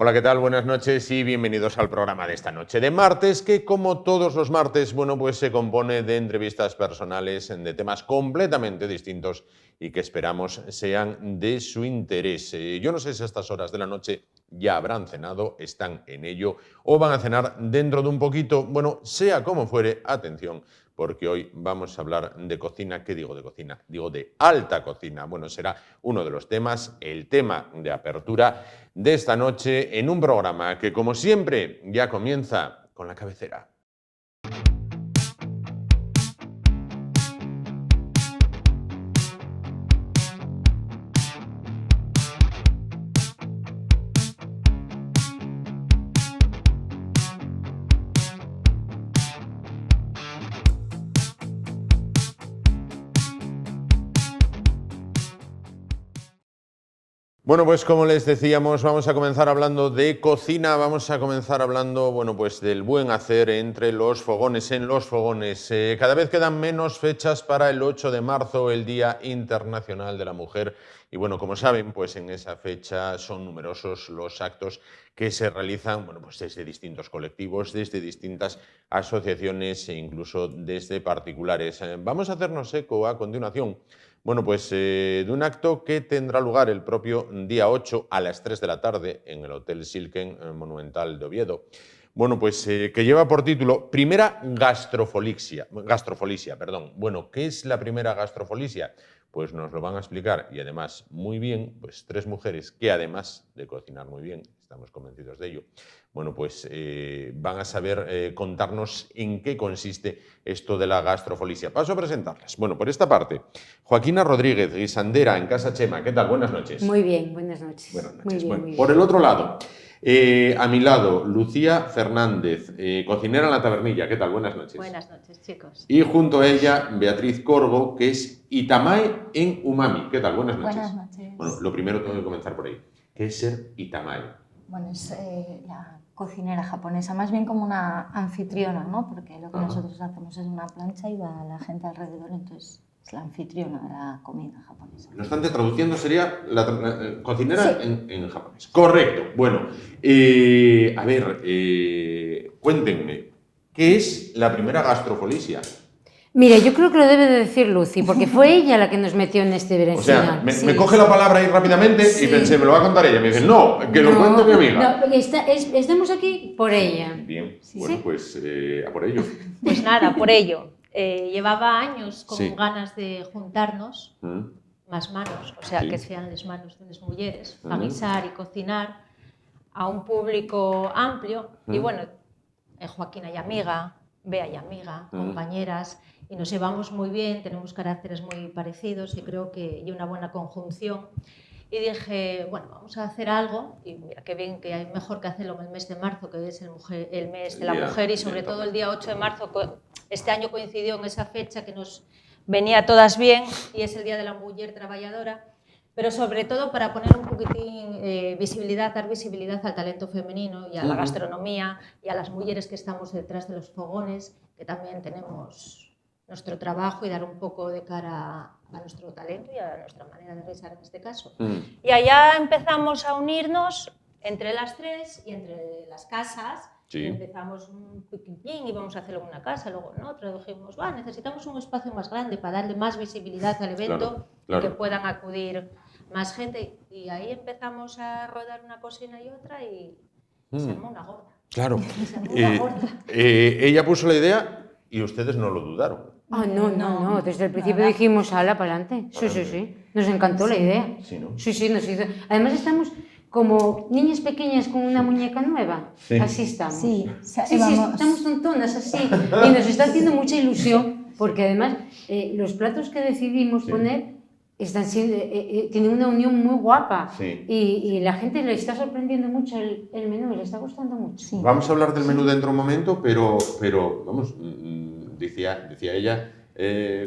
Hola, ¿qué tal? Buenas noches y bienvenidos al programa de esta noche de martes, que como todos los martes, bueno, pues se compone de entrevistas personales de temas completamente distintos y que esperamos sean de su interés. Yo no sé si a estas horas de la noche ya habrán cenado, están en ello o van a cenar dentro de un poquito. Bueno, sea como fuere, atención, porque hoy vamos a hablar de cocina. ¿Qué digo de cocina? Digo de alta cocina. Bueno, será uno de los temas, el tema de apertura de esta noche en un programa que, como siempre, ya comienza con la cabecera. Bueno, pues como les decíamos, vamos a comenzar hablando de cocina, vamos a comenzar hablando, bueno, pues del buen hacer entre los fogones, en los fogones. Cada vez quedan menos fechas para el 8 de marzo, el Día Internacional de la Mujer. Y bueno, como saben, pues en esa fecha son numerosos los actos que se realizan, bueno, pues desde distintos colectivos, desde distintas asociaciones e incluso desde particulares. Vamos a hacernos eco a continuación. Bueno, pues de un acto que tendrá lugar el propio día 8 a las 3 de la tarde en el Hotel Silken Monumental de Oviedo. Bueno, pues que lleva por título Primera Gastrofolicia. Perdón. Bueno, ¿qué es la primera gastrofolicia? Pues nos lo van a explicar y además muy bien, pues tres mujeres que además de cocinar muy bien, estamos convencidos de ello, bueno, pues van a saber contarnos en qué consiste esto de la gastrofolicia. Paso a presentarlas. Bueno, por esta parte, Joaquina Rodríguez, guisandera en Casa Chema. ¿Qué tal? Buenas noches. Muy bien, buenas noches. Buenas noches. Muy bien, bueno, muy bien. Por el otro lado, a mi lado, Lucía Fernández, cocinera en La Tabernilla. ¿Qué tal? Buenas noches. Buenas noches, chicos. Y junto a ella, Beatriz Corgo, que es Itamae en Umami. ¿Qué tal? Buenas noches. Buenas noches. Bueno, lo primero tengo que comenzar por ahí. ¿Qué es ser Itamae? Bueno, es la cocinera japonesa, más bien como una anfitriona, ¿no? Porque lo que nosotros hacemos es una plancha y va la gente alrededor, entonces es la anfitriona de la comida japonesa. No obstante, traduciendo sería la cocinera sí. en japonés. Correcto. Bueno, a ver, cuéntenme, ¿qué es la primera gastrofolicia? Mira, yo creo que lo debe de decir Lucy, porque fue ella la que nos metió en este berenjenal. O sea, me coge la palabra ahí rápidamente y pensé, me lo va a contar ella. Me dice, no, que lo cuente mi amiga. No, estamos aquí por ella. Bien, bueno, pues a por ello. Pues nada, por ello. Llevaba años con ganas de juntarnos más manos, o sea, que sean las manos de las mujeres, para guisar y cocinar a un público amplio. Y bueno, Joaquina y amiga, Bea y amiga, compañeras, y nos llevamos muy bien, tenemos caracteres muy parecidos y creo que hay una buena conjunción. Y dije, bueno, vamos a hacer algo, y mira, qué bien que hay mejor que hacerlo en el mes de marzo, que es el mes de la mujer, y sobre todo el día 8 de marzo, este año coincidió en esa fecha que nos venía a todas bien, y es el Día de la Mujer Trabajadora, pero sobre todo para poner un poquitín visibilidad, dar visibilidad al talento femenino y a la gastronomía y a las mujeres que estamos detrás de los fogones, que también tenemos nuestro trabajo y dar un poco de cara a nuestro talento y a nuestra manera de realizar en este caso. Y allá empezamos a unirnos entre las tres y entre las casas. Sí. Empezamos un poquitín y vamos a hacerlo en una casa, luego en otra. Dijimos, necesitamos un espacio más grande para darle más visibilidad al evento, y que puedan acudir más gente. Y ahí empezamos a rodar una cocina y otra y se armó una gorda. Claro. Ella puso la idea y ustedes no lo dudaron. No. Desde el principio dijimos, ala, para adelante. Sí. Nos encantó la idea. Sí, ¿no? Sí, nos hizo. Además estamos como niñas pequeñas con una muñeca nueva. Sí. Así estamos. Sí, estamos tontonas así. Y nos está haciendo mucha ilusión porque además los platos que decidimos poner están siendo, tienen una unión muy guapa. Sí. Y la gente le está sorprendiendo mucho el menú, le está gustando mucho. Sí. Vamos a hablar del menú dentro de un momento, pero vamos, decía ella,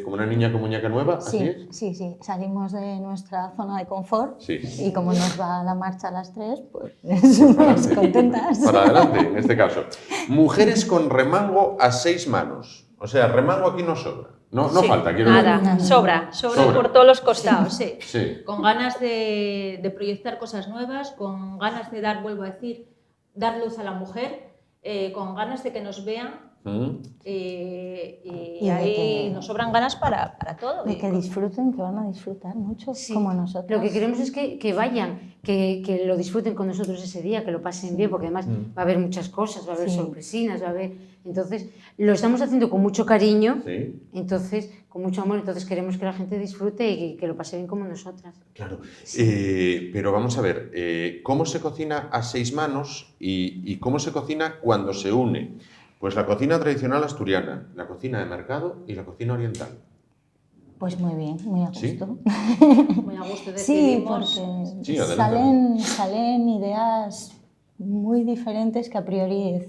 como una niña con muñeca nueva, ¿así es? Sí, salimos de nuestra zona de confort y como nos va la marcha a las 3, pues estamos contentas. Para adelante, en este caso. Mujeres con remango a 6 manos. O sea, remango aquí no sobra. No Sí, falta, quiero nada, decir. sobra por todos los costados, sí. Sí. Con ganas de proyectar cosas nuevas, con ganas de vuelvo a decir, dar luz a la mujer, con ganas de que nos vean. Y ahí nos sobran ganas para todo. De que disfruten, que van a disfrutar mucho, Sí. como nosotros. Lo que queremos es que vayan, que lo disfruten con nosotros ese día, que lo pasen bien, porque además va a haber muchas cosas, va a haber sorpresinas, va a haber... Entonces, lo estamos haciendo con mucho cariño, entonces, con mucho amor, entonces queremos que la gente disfrute y que lo pase bien como nosotras. Claro, pero vamos a ver, ¿cómo se cocina a 6 manos y cómo se cocina cuando se une? Pues la cocina tradicional asturiana, la cocina de mercado y la cocina oriental. Pues muy bien, muy a gusto. ¿Sí? Muy a gusto Sí, decidimos. porque Sí, salen ideas muy diferentes que a priori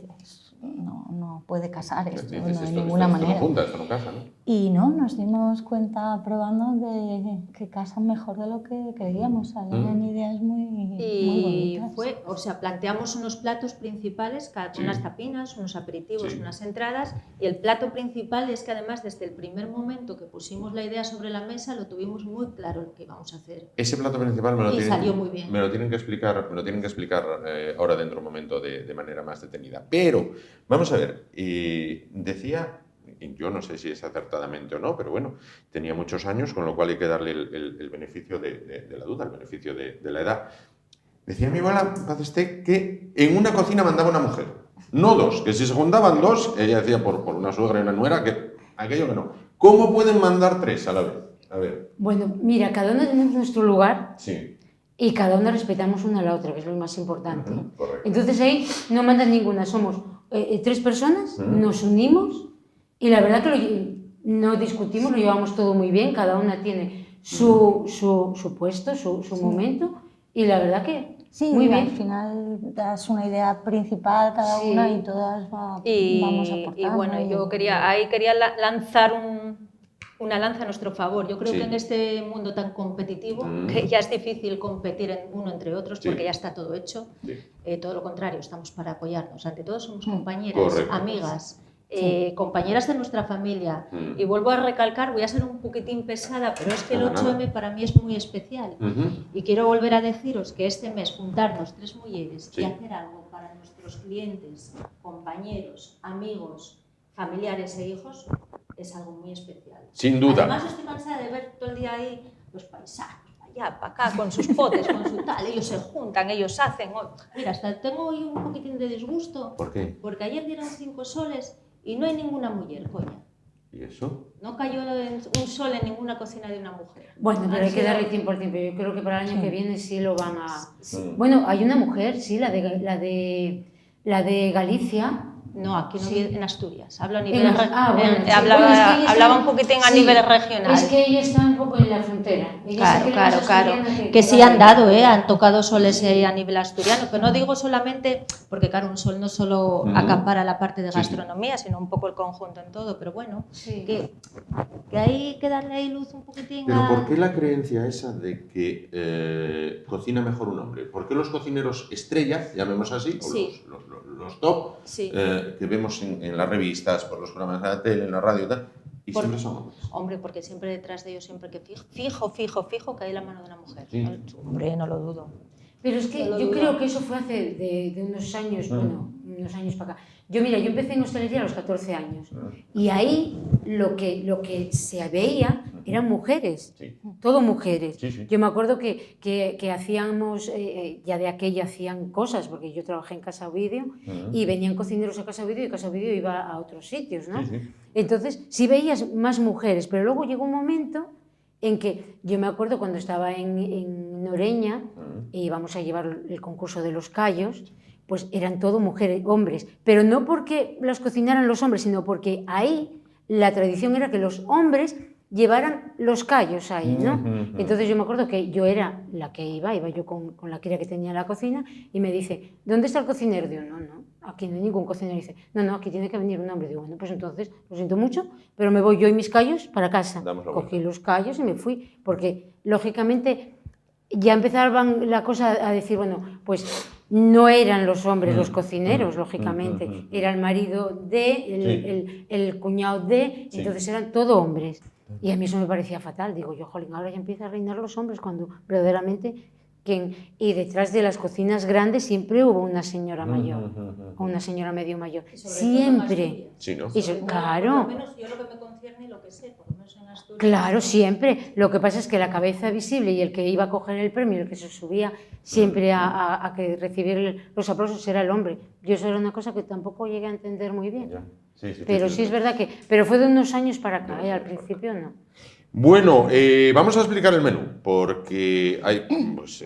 no puede casar esto, no de ninguna manera. Esto no junta, esto no casa, ¿no? Y no, nos dimos cuenta probando de que casan mejor de lo que creíamos, salen ideas muy bonitas. Planteamos unos platos principales, con unas tapinas, unos aperitivos, unas entradas, y el plato principal es que además desde el primer momento que pusimos la idea sobre la mesa lo tuvimos muy claro lo que íbamos a hacer. Ese plato principal salió muy bien. Me lo tienen que explicar ahora dentro de un momento de manera más detenida. Pero, vamos a ver, decía... Yo no sé si es acertadamente o no, pero bueno, tenía muchos años, con lo cual hay que darle el beneficio de la duda, el beneficio de la edad. Decía mi abuela, paz esté, que en una cocina mandaba una mujer, no dos, que si se juntaban dos, ella decía por una suegra y una nuera, que aquello que no. ¿Cómo pueden mandar 3 a la vez? A ver. Bueno, mira, cada uno tenemos nuestro lugar. Sí. Y cada una respetamos una a la otra, que es lo más importante. Correcto. Entonces ahí no manda ninguna, somos 3 personas, nos unimos y la verdad que no discutimos, lo llevamos todo muy bien, cada una tiene su puesto, su momento y la verdad que sí, muy bien. Al final das una idea principal cada una y todas vamos aportando. Y bueno, yo quería lanzar una lanza a nuestro favor. Yo creo que en este mundo tan competitivo, que ya es difícil competir uno entre otros porque ya está todo hecho, todo lo contrario, estamos para apoyarnos. Ante todo somos compañeras, amigas, compañeras de nuestra familia. Y vuelvo a recalcar, voy a ser un poquitín pesada, pero es que el 8M para mí es muy especial. Y quiero volver a deciros que este mes juntarnos 3 mujeres y hacer algo para nuestros clientes, compañeros, amigos, familiares e hijos es algo muy especial. Sin duda. Además estoy cansada de ver todo el día ahí los paisanos, para allá, para acá, con sus potes, con su tal, ellos se juntan, ellos hacen. Mira, hasta tengo hoy un poquitín de disgusto. ¿Por qué? Porque ayer dieron 5 soles y no hay ninguna mujer, coña. ¿Y eso? No cayó un sol en ninguna cocina de una mujer. Bueno, pero hay que darle tiempo al tiempo. Yo creo que para el año que viene sí lo van a... Bueno, hay una mujer, sí, la de Galicia. No, aquí no, en Asturias. Hablo a Bueno, nivel hablaba un poquitín a nivel regional. Es que ella está un poco en la frontera. Claro. Que sí han dado, han tocado soles a nivel asturiano, pero no digo solamente, porque claro, un sol no solo acapara la parte de gastronomía, sino un poco el conjunto en todo, pero bueno, que hay que darle ahí luz un poquitín Pero ¿por qué la creencia esa de que cocina mejor un hombre? ¿Por qué los cocineros estrella, llamemos así, o los top, que vemos en las revistas, por los programas de la tele, en la radio y tal, siempre son hombres? Hombre, porque siempre detrás de ellos, siempre que fijo que hay la mano de una mujer. Sí. Hombre, no lo dudo. Pero es que yo creo que eso fue hace de unos años, bueno, unos años para acá. Yo empecé en hostelería a los 14 años y ahí lo que se veía eran mujeres, todo mujeres. Yo me acuerdo que hacíamos, ya de aquella hacían cosas, porque yo trabajé en Casa Vídeo y venían cocineros a Casa Vídeo y Casa Vídeo iba a otros sitios, ¿no? Entonces sí veías más mujeres, pero luego llegó un momento en que yo me acuerdo cuando estaba en Noreña y íbamos a llevar el concurso de los callos, pues eran todo mujeres, hombres, pero no porque los cocinaran los hombres, sino porque ahí la tradición era que los hombres llevaran los callos ahí, ¿no? Entonces yo me acuerdo que yo era la que iba yo con la cría que tenía en la cocina y me dice, ¿dónde está el cocinero? Digo, no, aquí no hay ningún cocinero. Dice, no, aquí tiene que venir un hombre. Digo, bueno, pues entonces, lo siento mucho, pero me voy yo y mis callos para casa. Cogí los callos y me fui, porque lógicamente ya empezaban la cosa a decir, bueno, pues no eran los hombres los cocineros, lógicamente, era el marido de, el cuñado de, entonces eran todo hombres. Y a mí eso me parecía fatal, digo yo, jolín, ahora ya empieza a reinar los hombres cuando verdaderamente... Y detrás de las cocinas grandes siempre hubo una señora mayor o una señora medio mayor. Siempre. Sí, ¿no? Claro. Por lo menos yo lo que me concierne y lo que sé, por lo menos en Asturias. Claro, siempre. Lo que pasa es que la cabeza visible y el que iba a coger el premio, el que se subía siempre a que recibir los aplausos era el hombre. Yo eso era una cosa que tampoco llegué a entender muy bien. Pero sí es verdad que... Pero fue de unos años para acá, al principio no. Bueno, vamos a explicar el menú, porque hay pues,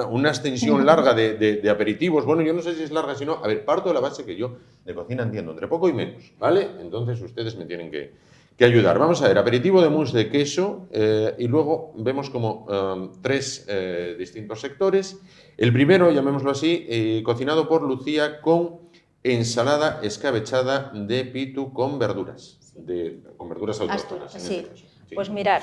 una extensión larga de aperitivos. Bueno, yo no sé si es larga, sino... A ver, parto de la base que yo de cocina entiendo entre poco y menos, ¿vale? Entonces ustedes me tienen que ayudar. Vamos a ver, aperitivo de mousse de queso y luego vemos como 3 distintos sectores. El primero, llamémoslo así, cocinado por Lucía con ensalada escabechada de pitu con verduras, con verduras autóctonas. Sí. Pues mirad,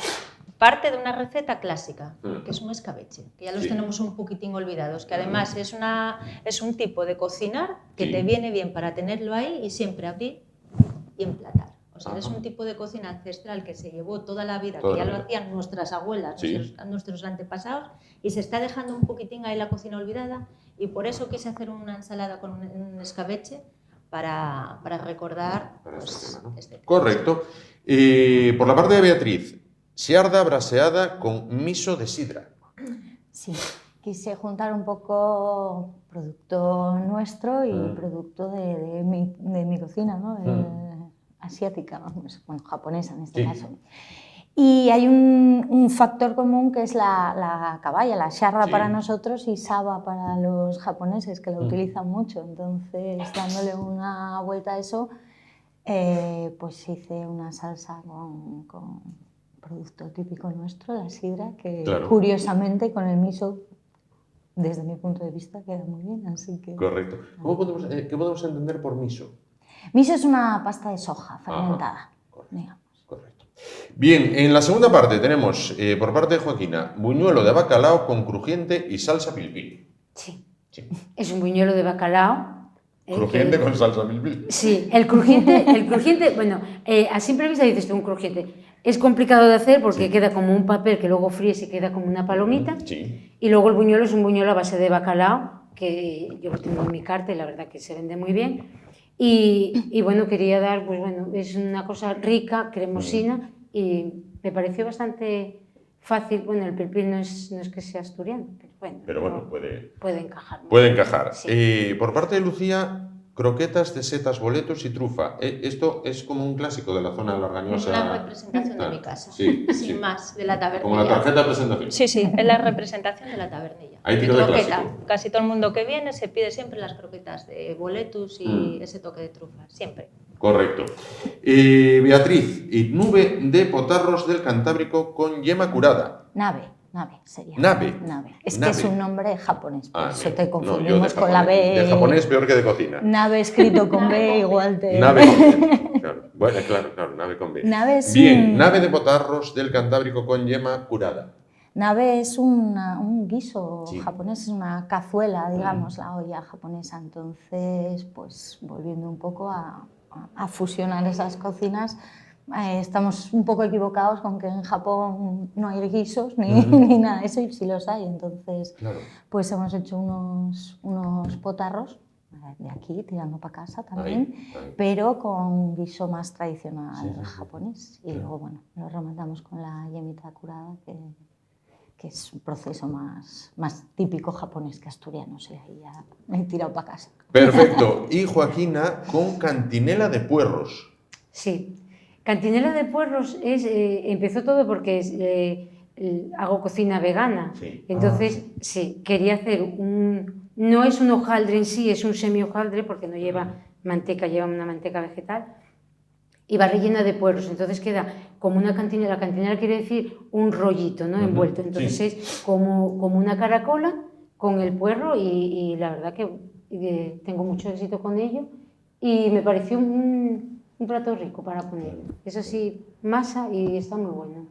parte de una receta clásica, que es un escabeche, que ya los tenemos un poquitín olvidados, que además es un tipo de cocinar que te viene bien para tenerlo ahí y siempre abrir y emplatar. O sea, es un tipo de cocina ancestral que se llevó toda la vida, que ya lo hacían nuestras abuelas, nuestros antepasados, y se está dejando un poquitín ahí la cocina olvidada, y por eso quise hacer una ensalada con un escabeche para recordar pues, este tema. Correcto. Por la parte de Beatriz, siarda braseada con miso de sidra. Sí, quise juntar un poco producto nuestro y producto de mi cocina, ¿no? Asiática, vamos, bueno, japonesa en este caso. Y hay un factor común que es la caballa, la sharra para nosotros y saba para los japoneses, que la utilizan mucho. Entonces, dándole una vuelta a eso, pues hice una salsa con producto típico nuestro, la sidra, que curiosamente con el miso, desde mi punto de vista, queda muy bien. Así que, correcto. ¿Qué podemos entender por miso? Miso es una pasta de soja fermentada, digamos. Correcto. Bien, en la segunda parte tenemos, por parte de Joaquina, buñuelo de bacalao con crujiente y salsa pilpil. Sí. Es un buñuelo de bacalao. Crujiente con salsa pilpil. Sí, el crujiente, bueno, a simple vista dices tú un crujiente. Es complicado de hacer porque queda como un papel que luego fríes y queda como una palomita. Y luego el buñuelo es un buñuelo a base de bacalao, que yo lo tengo en mi carta y la verdad que se vende muy bien. Y bueno, quería dar, pues bueno, es una cosa rica, cremosina, y me pareció bastante fácil. Bueno, el pilpil no es que sea asturiano, pero bueno, puede encajar. Puede encajar. Sí. Por parte de Lucía, croquetas de setas, boletos y trufa. Esto es como un clásico de la zona de la Argañosa. Es una representación de mi casa, sin más, de la tabernilla. Como la tarjeta de presentación. Sí, es la representación de la tabernilla. Ahí tiro de croqueta. clásico. Casi todo el mundo que viene se pide siempre las croquetas de boletus y ese toque de trufa, siempre. Correcto. Beatriz, y nube de potarros del Cantábrico con yema curada. Nave sería. Nave. Es que es un nombre japonés, por eso te No, confundimos yo con la B. De japonés peor que de cocina. Nave escrito con B igual te... Nave con B. Claro. Bueno, claro, nave con B. Nave es Bien, nave de potarros del Cantábrico con yema curada. Nave es un guiso japonés, es una cazuela, digamos, la olla japonesa. Entonces, pues volviendo un poco a fusionar esas cocinas, estamos un poco equivocados con que en Japón no hay guisos ni nada de eso, y sí los hay. Entonces, pues hemos hecho unos potarros de aquí, tirando para casa también, pero con un guiso más tradicional japonés. Y luego, bueno, lo rematamos con la yemita curada, que es un proceso más típico japonés que asturiano. O sea, ahí ya me he tirado para casa. Perfecto. Y Joaquina con cantinela de puerros. Sí. Cantinela de puerros empezó todo porque hago cocina vegana. Entonces, quería hacer no es un hojaldre en sí, es un semi-hojaldre porque no lleva manteca, lleva una manteca vegetal. Y va rellena de puerros, entonces queda como una cantinela. La cantinela quiere decir un rollito, ¿no? Envuelto. Entonces es como una caracola con el puerro y la verdad que tengo mucho éxito con ello y me pareció un plato rico para poner. Es así, masa y está muy bueno.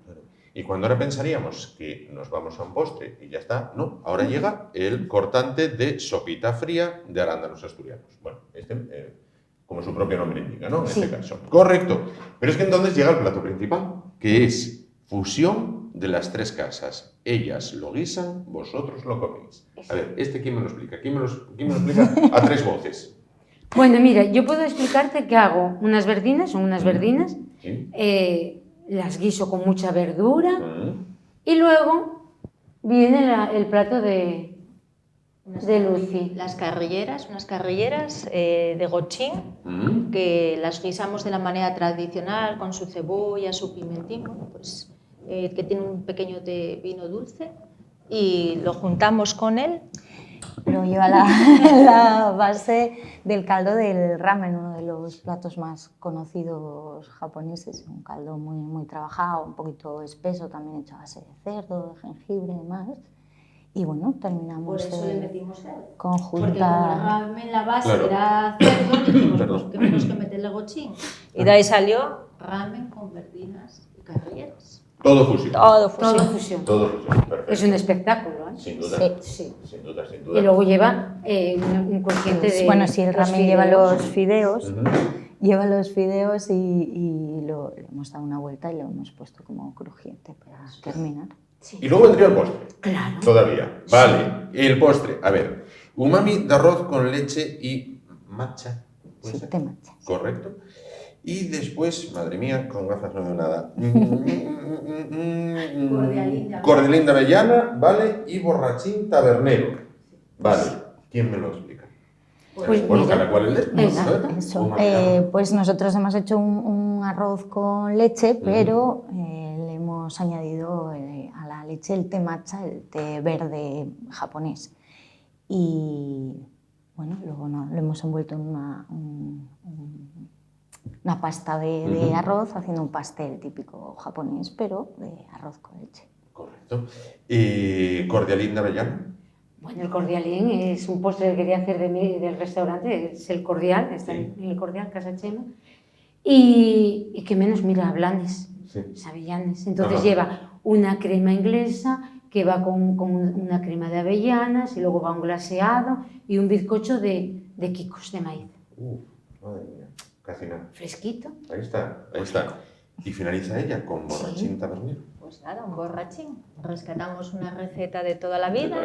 Y cuando ahora pensaríamos que nos vamos a un postre y ya está, no, ahora llega el cortante de sopita fría de arándanos asturianos. Bueno, como su propio nombre indica, ¿no? En este caso. Correcto. Pero es que entonces llega el plato principal, que es fusión de las tres casas. Ellas lo guisan, vosotros lo coméis. A ver, ¿quién me lo explica? ¿Quién me lo explica a tres voces? Bueno, mira, yo puedo explicarte que hago unas verdinas, son unas verdinas, ¿Sí? Las guiso con mucha verdura y luego viene el plato de Lucy. Las carrilleras, unas carrilleras de gochín, que las guisamos de la manera tradicional, con su cebolla, su pimentín, bueno, pues, que tiene un pequeño de vino dulce, y lo juntamos con él. Pero lleva la base del caldo del ramen, uno de los platos más conocidos japoneses, un caldo muy, muy trabajado, un poquito espeso, también hecho a base de cerdo, de jengibre y demás. Y bueno, terminamos por eso le metimos él. con Porque como el ramen, la base era cerdo, dijimos, pues qué menos que meterle gochín. Y de ahí salió ramen con verdinas y carrilleras. Todo fusión. Todo fusión. Todo fusión. Todo fusión, perfecto. Es un espectáculo, ¿eh? Sin duda. Sí. Sin duda, sin duda. Y luego lleva un cociente de... Bueno, sí, el ramen lleva los fideos, y lo hemos dado una vuelta y lo hemos puesto como crujiente para terminar. Sí. Y luego vendría el postre. Claro. Todavía. Vale. El postre. A ver. Umami de arroz con leche y matcha. Sí, té matcha. Correcto. Y después, madre mía, con gafas no veo nada. Cordialín de avellana, ¿vale? Y borrachín tabernero. Vale. ¿Quién me lo explica? Pues bueno, mira, cada cual el de. Eso. Pues nosotros hemos hecho un arroz con leche, pero le hemos añadido a la leche el té matcha, el té verde japonés. Y bueno, luego lo hemos envuelto en una pasta de arroz, haciendo un pastel típico japonés, pero de arroz con leche. Correcto. ¿Y cordialín de avellana? Bueno, el cordialín es un postre que quería hacer del restaurante, es el cordial, está en el cordial, Casa Chema. Y que menos, mira, Blanes, avellanes. Entonces lleva una crema inglesa que va con una crema de avellanas y luego va un glaseado y un bizcocho de quicos de maíz. Madre mía, casi nada. Fresquito. Ahí está. Y finaliza ella con borrachín tabernero. Pues nada, un borrachín. Rescatamos una receta de toda la vida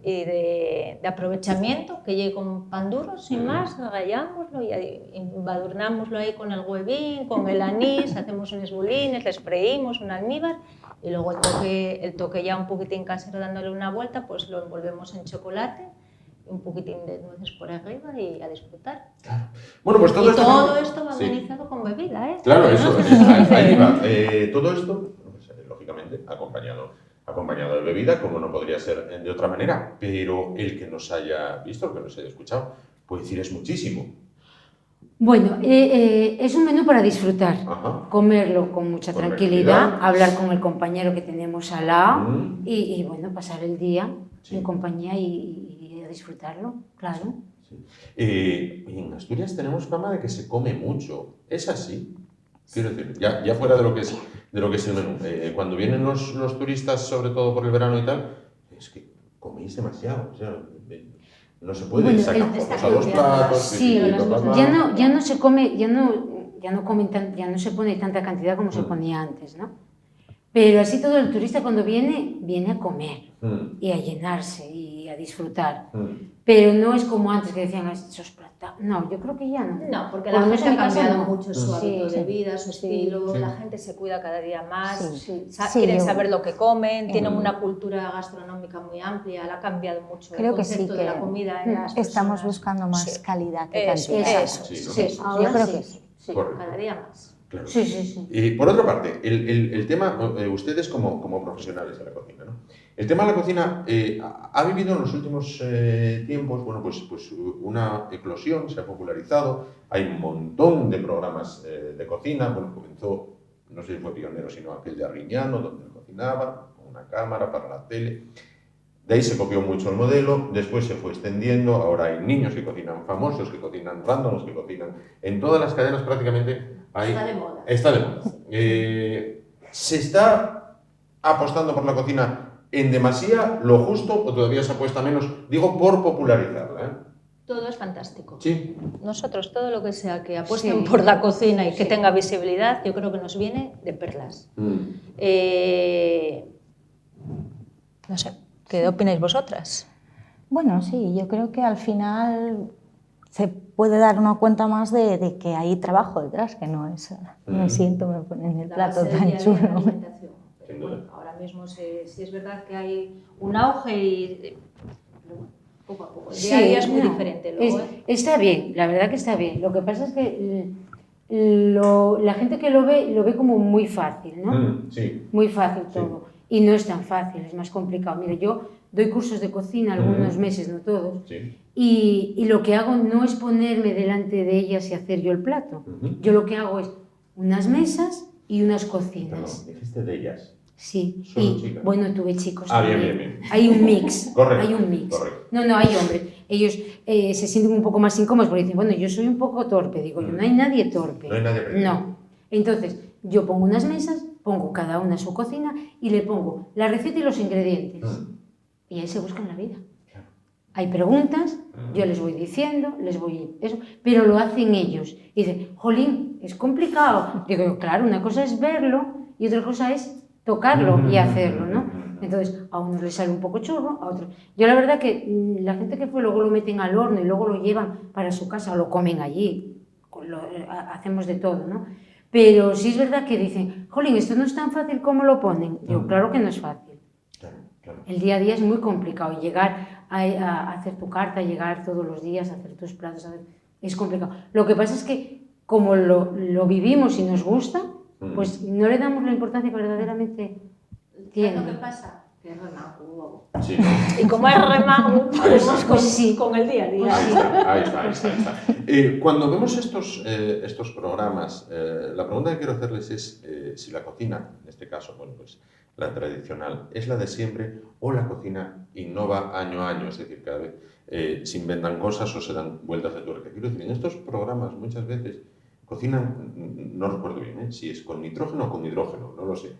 y de aprovechamiento, que llegue con pan duro, sin más, rallámoslo y embadurnámoslo ahí con el huevín, con el anís, hacemos unos bulines, les freímos un almíbar y luego el toque ya un poquitín casero dándole una vuelta, pues lo envolvemos en chocolate, un poquitín de nueces por arriba y a disfrutar. Claro. Bueno, pues todo esto va organizado con bebida, ¿eh? Claro, eso, ahí va. Todo esto, lógicamente, acompañado de bebida, como no podría ser de otra manera, pero el que nos haya visto, el que nos haya escuchado, puede decir es muchísimo. Bueno, es un menú para disfrutar, comerlo con mucha tranquilidad, hablar con el compañero que tenemos al lado y bueno, pasar el día en compañía y disfrutarlo, claro. En Asturias tenemos fama de que se come mucho. ¿Es así? Quiero decir, ya fuera de lo que es el menú. Cuando vienen los turistas, sobre todo por el verano y tal, es que coméis demasiado. O sea, no se puede sacar fotos a los platos. Sí, ya no se come, ya no se pone tanta cantidad como se ponía antes, ¿no? Pero así todo el turista cuando viene a comer y a llenarse y a disfrutar. Pero no es como antes que decían esos platos. No, yo creo que ya no. No, porque la gente ha cambiado mucho su hábito de vida, su estilo, la gente se cuida cada día más, quieren saber lo que comen, tienen una cultura gastronómica muy amplia, la ha cambiado mucho el concepto de la comida en las personas. Estamos buscando más calidad que cantidad. Yo creo que sí, cada día más. Claro. Sí. Y por otra parte, el tema, ustedes como profesionales de la cocina, ¿no? El tema de la cocina ha vivido en los últimos tiempos, bueno, pues una eclosión, se ha popularizado, hay un montón de programas de cocina, bueno, comenzó, no sé si fue pionero, sino aquel de Arriñano, donde cocinaba, con una cámara para la tele. De ahí se copió mucho el modelo, después se fue extendiendo, ahora hay niños que cocinan famosos, que cocinan randoms, que cocinan en todas las cadenas prácticamente. Está de moda. Está de moda. Se está apostando por la cocina en demasía, lo justo, o todavía se apuesta menos? Digo, por popularizarla, ¿eh? Todo es fantástico. Sí. Nosotros, todo lo que sea que apuesten por la cocina y que tenga visibilidad, yo creo que nos viene de perlas. No sé, ¿qué opináis vosotras? Bueno, sí, yo creo que al final se puede dar una cuenta más de que hay trabajo detrás, que no es me siento, me ponen el plato tan chulo. Bueno, ahora mismo sí es verdad que hay un auge y poco a poco. El día a día es muy diferente. Luego, está bien, la verdad que está bien. Lo que pasa es que la gente que lo ve como muy fácil, ¿no? Sí. Muy fácil todo. Y no es tan fácil, es más complicado. Mire, yo doy cursos de cocina algunos meses, no todos, y lo que hago no es ponerme delante de ellas y hacer yo el plato. Yo lo que hago es unas mesas y unas cocinas. Pero dijiste de ellas. Sí, ¿Solo chicas? Bueno, tuve chicos también. Bien. Hay un mix. Correcto. Hay un mix. Correcto. No, hay hombres. Ellos se sienten un poco más incómodos porque dicen, bueno, yo soy un poco torpe. Digo, yo no hay nadie torpe. No hay nadie torpe. No. Entonces, yo pongo unas mesas, pongo cada una su cocina y le pongo la receta y los ingredientes. Y ahí se buscan la vida. Claro. Hay preguntas, yo les voy diciendo, eso, pero lo hacen ellos. Y dicen, jolín, es complicado. Digo, claro, una cosa es verlo y otra cosa es tocarlo y hacerlo, ¿no? Entonces, a unos les sale un poco churro, a otros... Yo la verdad que la gente que fue luego lo meten al horno y luego lo llevan para su casa o lo comen allí, hacemos de todo, ¿no? Pero sí es verdad que dicen, jolín, esto no es tan fácil como lo ponen. Digo, claro que no es fácil. Claro. El día a día es muy complicado. Llegar a hacer tu carta, llegar todos los días a hacer tus platos, es complicado. Lo que pasa es que como lo vivimos y nos gusta, pues no le damos la importancia que verdaderamente tiene. ¿Sabes lo que pasa? Que es remago. Sí. Y como es remago, podemos con el día a día. Ahí está. Cuando vemos estos programas, la pregunta que quiero hacerles es si la cocina, en este caso, bueno, pues la tradicional, es la de siempre o la cocina innova año a año, es decir, cada vez se inventan cosas o se dan vueltas de tuerca. Quiero decir, en estos programas muchas veces cocinan, no recuerdo bien, si es con nitrógeno o con hidrógeno, no lo sé.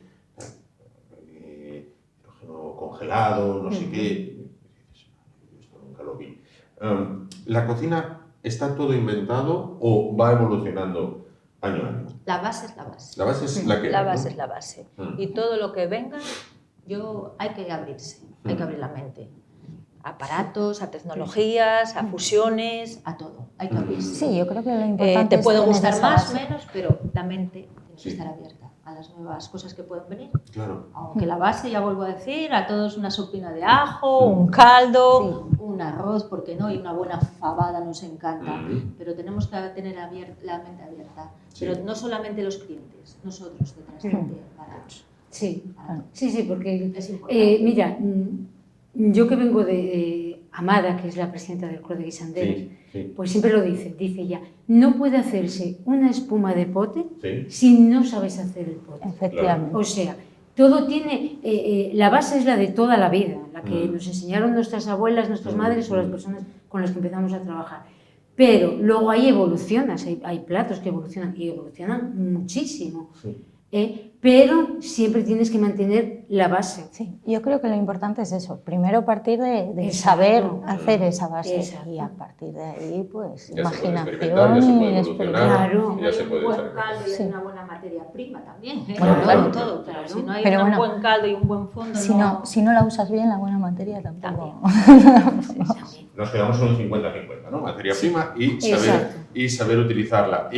Hidrógeno congelado, no sé qué. Esto nunca lo vi. ¿La cocina está todo inventado o va evolucionando año a año? La base es la base. La base es la que La hay, base ¿no? es la base. Y todo lo que venga, hay que abrirse, hay que abrir la mente. A aparatos, a tecnologías, a fusiones, a todo. Hay que abrirse. Sí, yo creo que lo importante te puede es tener gustar esa más, base. menos, pero la mente tiene que estar abierta a las nuevas cosas que pueden venir. Claro. Aunque la base, ya vuelvo a decir, a todos una sopina de ajo, un caldo, un arroz, ¿por qué no? Y una buena fabada nos encanta. Pero tenemos que tener la mente abierta. Pero no solamente los clientes, nosotros detrás para... Sí, porque mira, yo que vengo de Amada, que es la presidenta del Club de Guisanderos, pues siempre lo dice ella, no puede hacerse una espuma de pote si no sabes hacer el pote. Efectivamente. O sea, todo tiene, la base es la de toda la vida, la que nos enseñaron nuestras abuelas, nuestras madres o las personas con las que empezamos a trabajar. Pero luego hay evoluciones, hay platos que evolucionan y evolucionan muchísimo. Pero siempre tienes que mantener la base. Sí, yo creo que lo importante es eso. Primero partir de saber hacer esa base y a partir de ahí, pues, ya imaginación y explorar. Claro. Ya se puede un buen sacar. caldo y una buena materia prima también. Bueno, claro, todo. Claro. Si no hay un buen caldo y un buen fondo, si no la usas bien, la buena materia tampoco. Nos quedamos con un 50-50, ¿no? Materia prima y saber utilizarla.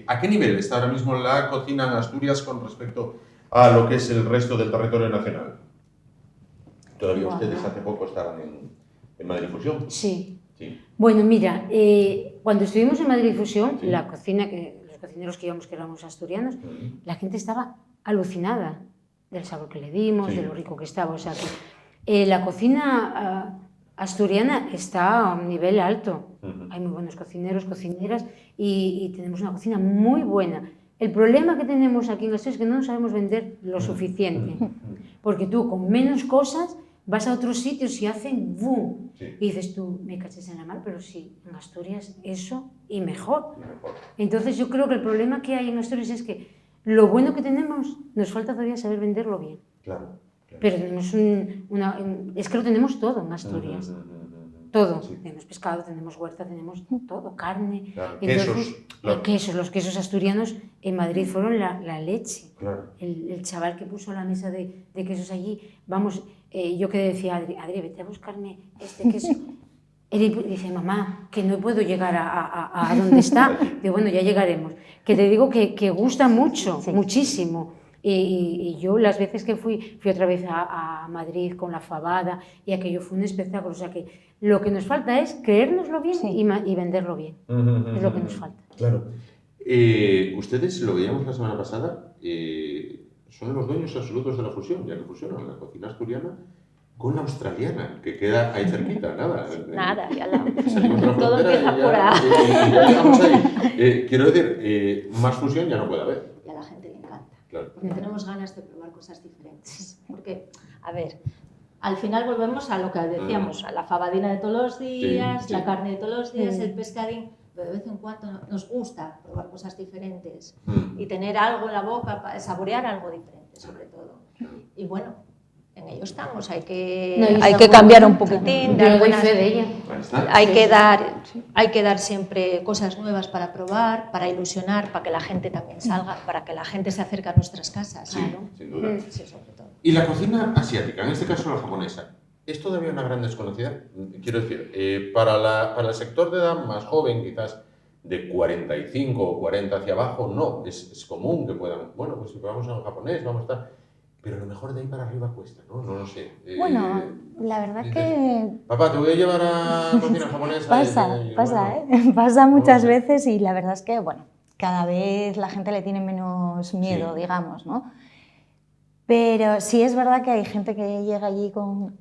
¿A qué nivel está ahora mismo la cocina en Asturias con respecto a lo que es el resto del territorio nacional? Todavía ustedes hace poco estaban en Madrid Fusión. Sí. Bueno, mira, cuando estuvimos en Madrid Fusión, la cocina, los cocineros que íbamos, que éramos asturianos, la gente estaba alucinada del sabor que le dimos, de lo rico que estaba. O sea, que la cocina asturiana está a un nivel alto. Hay muy buenos cocineros, cocineras y tenemos una cocina muy buena. El problema que tenemos aquí en Asturias es que no sabemos vender lo suficiente. Porque tú con menos cosas vas a otros sitios y hacen boom. Y dices tú, me caches en la mar, pero sí, en Asturias eso y mejor. Entonces yo creo que el problema que hay en Asturias es que lo bueno que tenemos nos falta todavía saber venderlo bien. Claro. Pero tenemos es que lo tenemos todo en Asturias. Todo. Sí. Tenemos pescado, tenemos huerta, tenemos todo, carne. Claro. Entonces, Quesos. Los quesos asturianos en Madrid fueron la leche. Claro. El chaval que puso la mesa de quesos allí, vamos, yo que decía a Adri, vete a buscarme este queso. Él dice, mamá, que no puedo llegar a donde está. Digo, bueno, ya llegaremos. Que te digo que gusta mucho, sí. Muchísimo. Y yo las veces que fui otra vez a Madrid con la fabada y aquello fue un espectáculo. O sea que lo que nos falta es creérnoslo bien, sí. y venderlo bien. Es lo que nos falta. Claro. Ustedes, lo veíamos la semana pasada, son los dueños absolutos de la fusión, ya que fusionan la cocina asturiana con la australiana, que queda ahí cerquita, nada. Nada, ya la... Salimos de la todo empieza por ahí. Ya llegamos ahí. Quiero decir, más fusión ya no puede haber. Y a la gente le encanta. Claro. Porque tenemos ganas de probar cosas diferentes. Porque, a ver, al final volvemos a lo que decíamos, a la fabadina de todos los días, sí. La carne de todos los días, el pescadín, pero de vez en cuando nos gusta probar cosas diferentes y tener algo en la boca, saborear algo diferente, sobre todo. Y bueno, en ello estamos, hay que cambiar un poquitín, hay que dar siempre cosas nuevas para probar, para ilusionar, para que la gente también salga, para que la gente se acerque a nuestras casas. Sí, claro. Sin duda. Sí, sobre todo. Y la cocina asiática, en este caso la japonesa, ¿es todavía una gran desconocida? Quiero decir, para el sector de edad más joven, quizás de 45 o 40 hacia abajo, no, es común que puedan, bueno, pues si vamos a un japonés, vamos a estar... Pero a lo mejor de ahí para arriba cuesta, ¿no? No lo sé. Bueno, la verdad dices, que... Papá, te voy a llevar a cocina japonesa. Pasa muchas veces y la verdad es que, bueno, cada vez la gente le tiene menos miedo, sí. Digamos, ¿no? Pero sí es verdad que hay gente que llega allí con...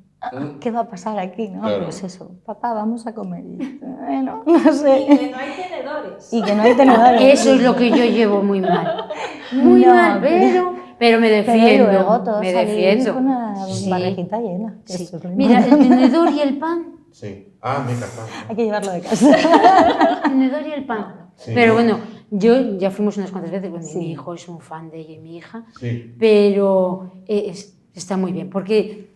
¿Qué va a pasar aquí? ¿No? Claro. Pues eso, papá, vamos a comer. Bueno, no sé. Y que no hay tenedores. Y que no hay tenedores. Eso es lo que yo llevo muy mal. Muy mal, pero me defiendo. Pero luego todos me defiendo. Con una barriguita llena. Sí. Mira, el tenedor y el pan. Sí. Ah, me encanta. Hay que llevarlo de casa. El tenedor y el pan. Sí. Pero bueno, yo ya fuimos unas cuantas veces. Bueno, sí. Mi hijo es un fan de ella y mi hija. Sí. Pero está muy bien, porque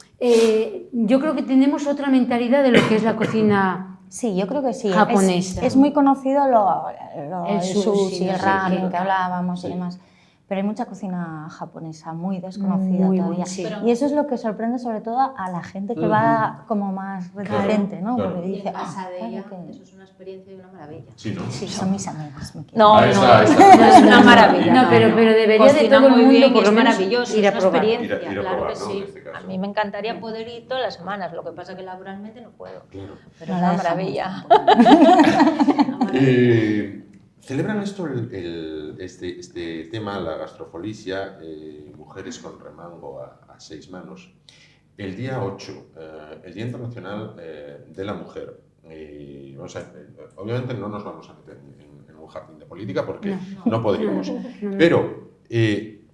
yo creo que tenemos otra mentalidad de lo que es la cocina. Sí, yo creo que sí. Japonesa. Es muy conocido el sushi, el ramen que hablábamos y demás. Pero hay mucha cocina japonesa muy desconocida todavía. Sí. Y eso es lo que sorprende sobre todo a la gente que va como más referente, ¿no? Claro. Porque dice, casa de ella, eso es una experiencia y una maravilla. Sí, ¿no? Sí, son mis amigas. No, no, es una maravilla. No, pero debería de todo el mundo por lo menos maravilloso, ir a probar. Ir a claro probar, que ¿no? sí. En este caso. A mí me encantaría poder ir todas las semanas, lo que pasa es que laboralmente no puedo. Claro. Pero es una maravilla. Celebran esto este tema, la gastrofolicia, mujeres con remango a 6 manos, el día 8, el Día Internacional de la Mujer. Obviamente no nos vamos a meter en un jardín de política porque no podríamos, pero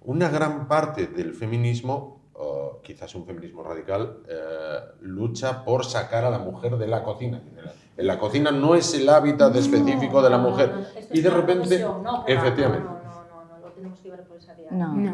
una gran parte del feminismo, quizás un feminismo radical, lucha por sacar a la mujer de la cocina. En la cocina no es el hábitat específico de la mujer. Y de repente, efectivamente. No, lo tenemos que ver por esa vía. No.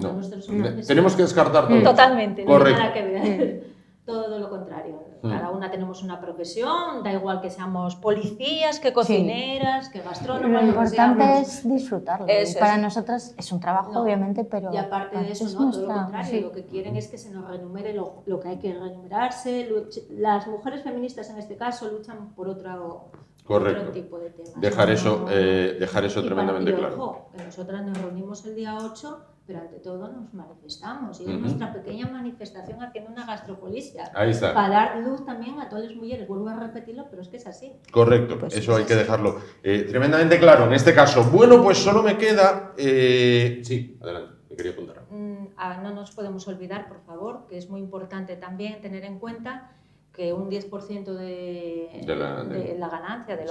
Tenemos que descartar todo. Totalmente, no Correcto. hay nada que ver. Todo lo contrario. Cada una tenemos una profesión, da igual que seamos policías, que cocineras, que gastrónomas. Lo importante es disfrutarlo. Para nosotras es un trabajo, obviamente, pero... Y aparte de eso, todo lo contrario. Lo que quieren es que se nos renumere lo que hay que renumerarse. Las mujeres feministas, en este caso, luchan por otro tipo de temas. Dejar eso tremendamente claro. Ojo, que nosotras nos reunimos el día 8, pero ante todo nos manifestamos. Y es nuestra pequeña manifestación haciendo una gastropolicia. Ahí está. Para dar luz también a todas las mujeres. Vuelvo a repetirlo, pero es que es así. Correcto, pues eso hay que dejarlo tremendamente claro en este caso. Bueno, pues solo me queda... Sí, adelante, me quería apuntar. No nos podemos olvidar, por favor, que es muy importante también tener en cuenta que un 10% de la ganancia de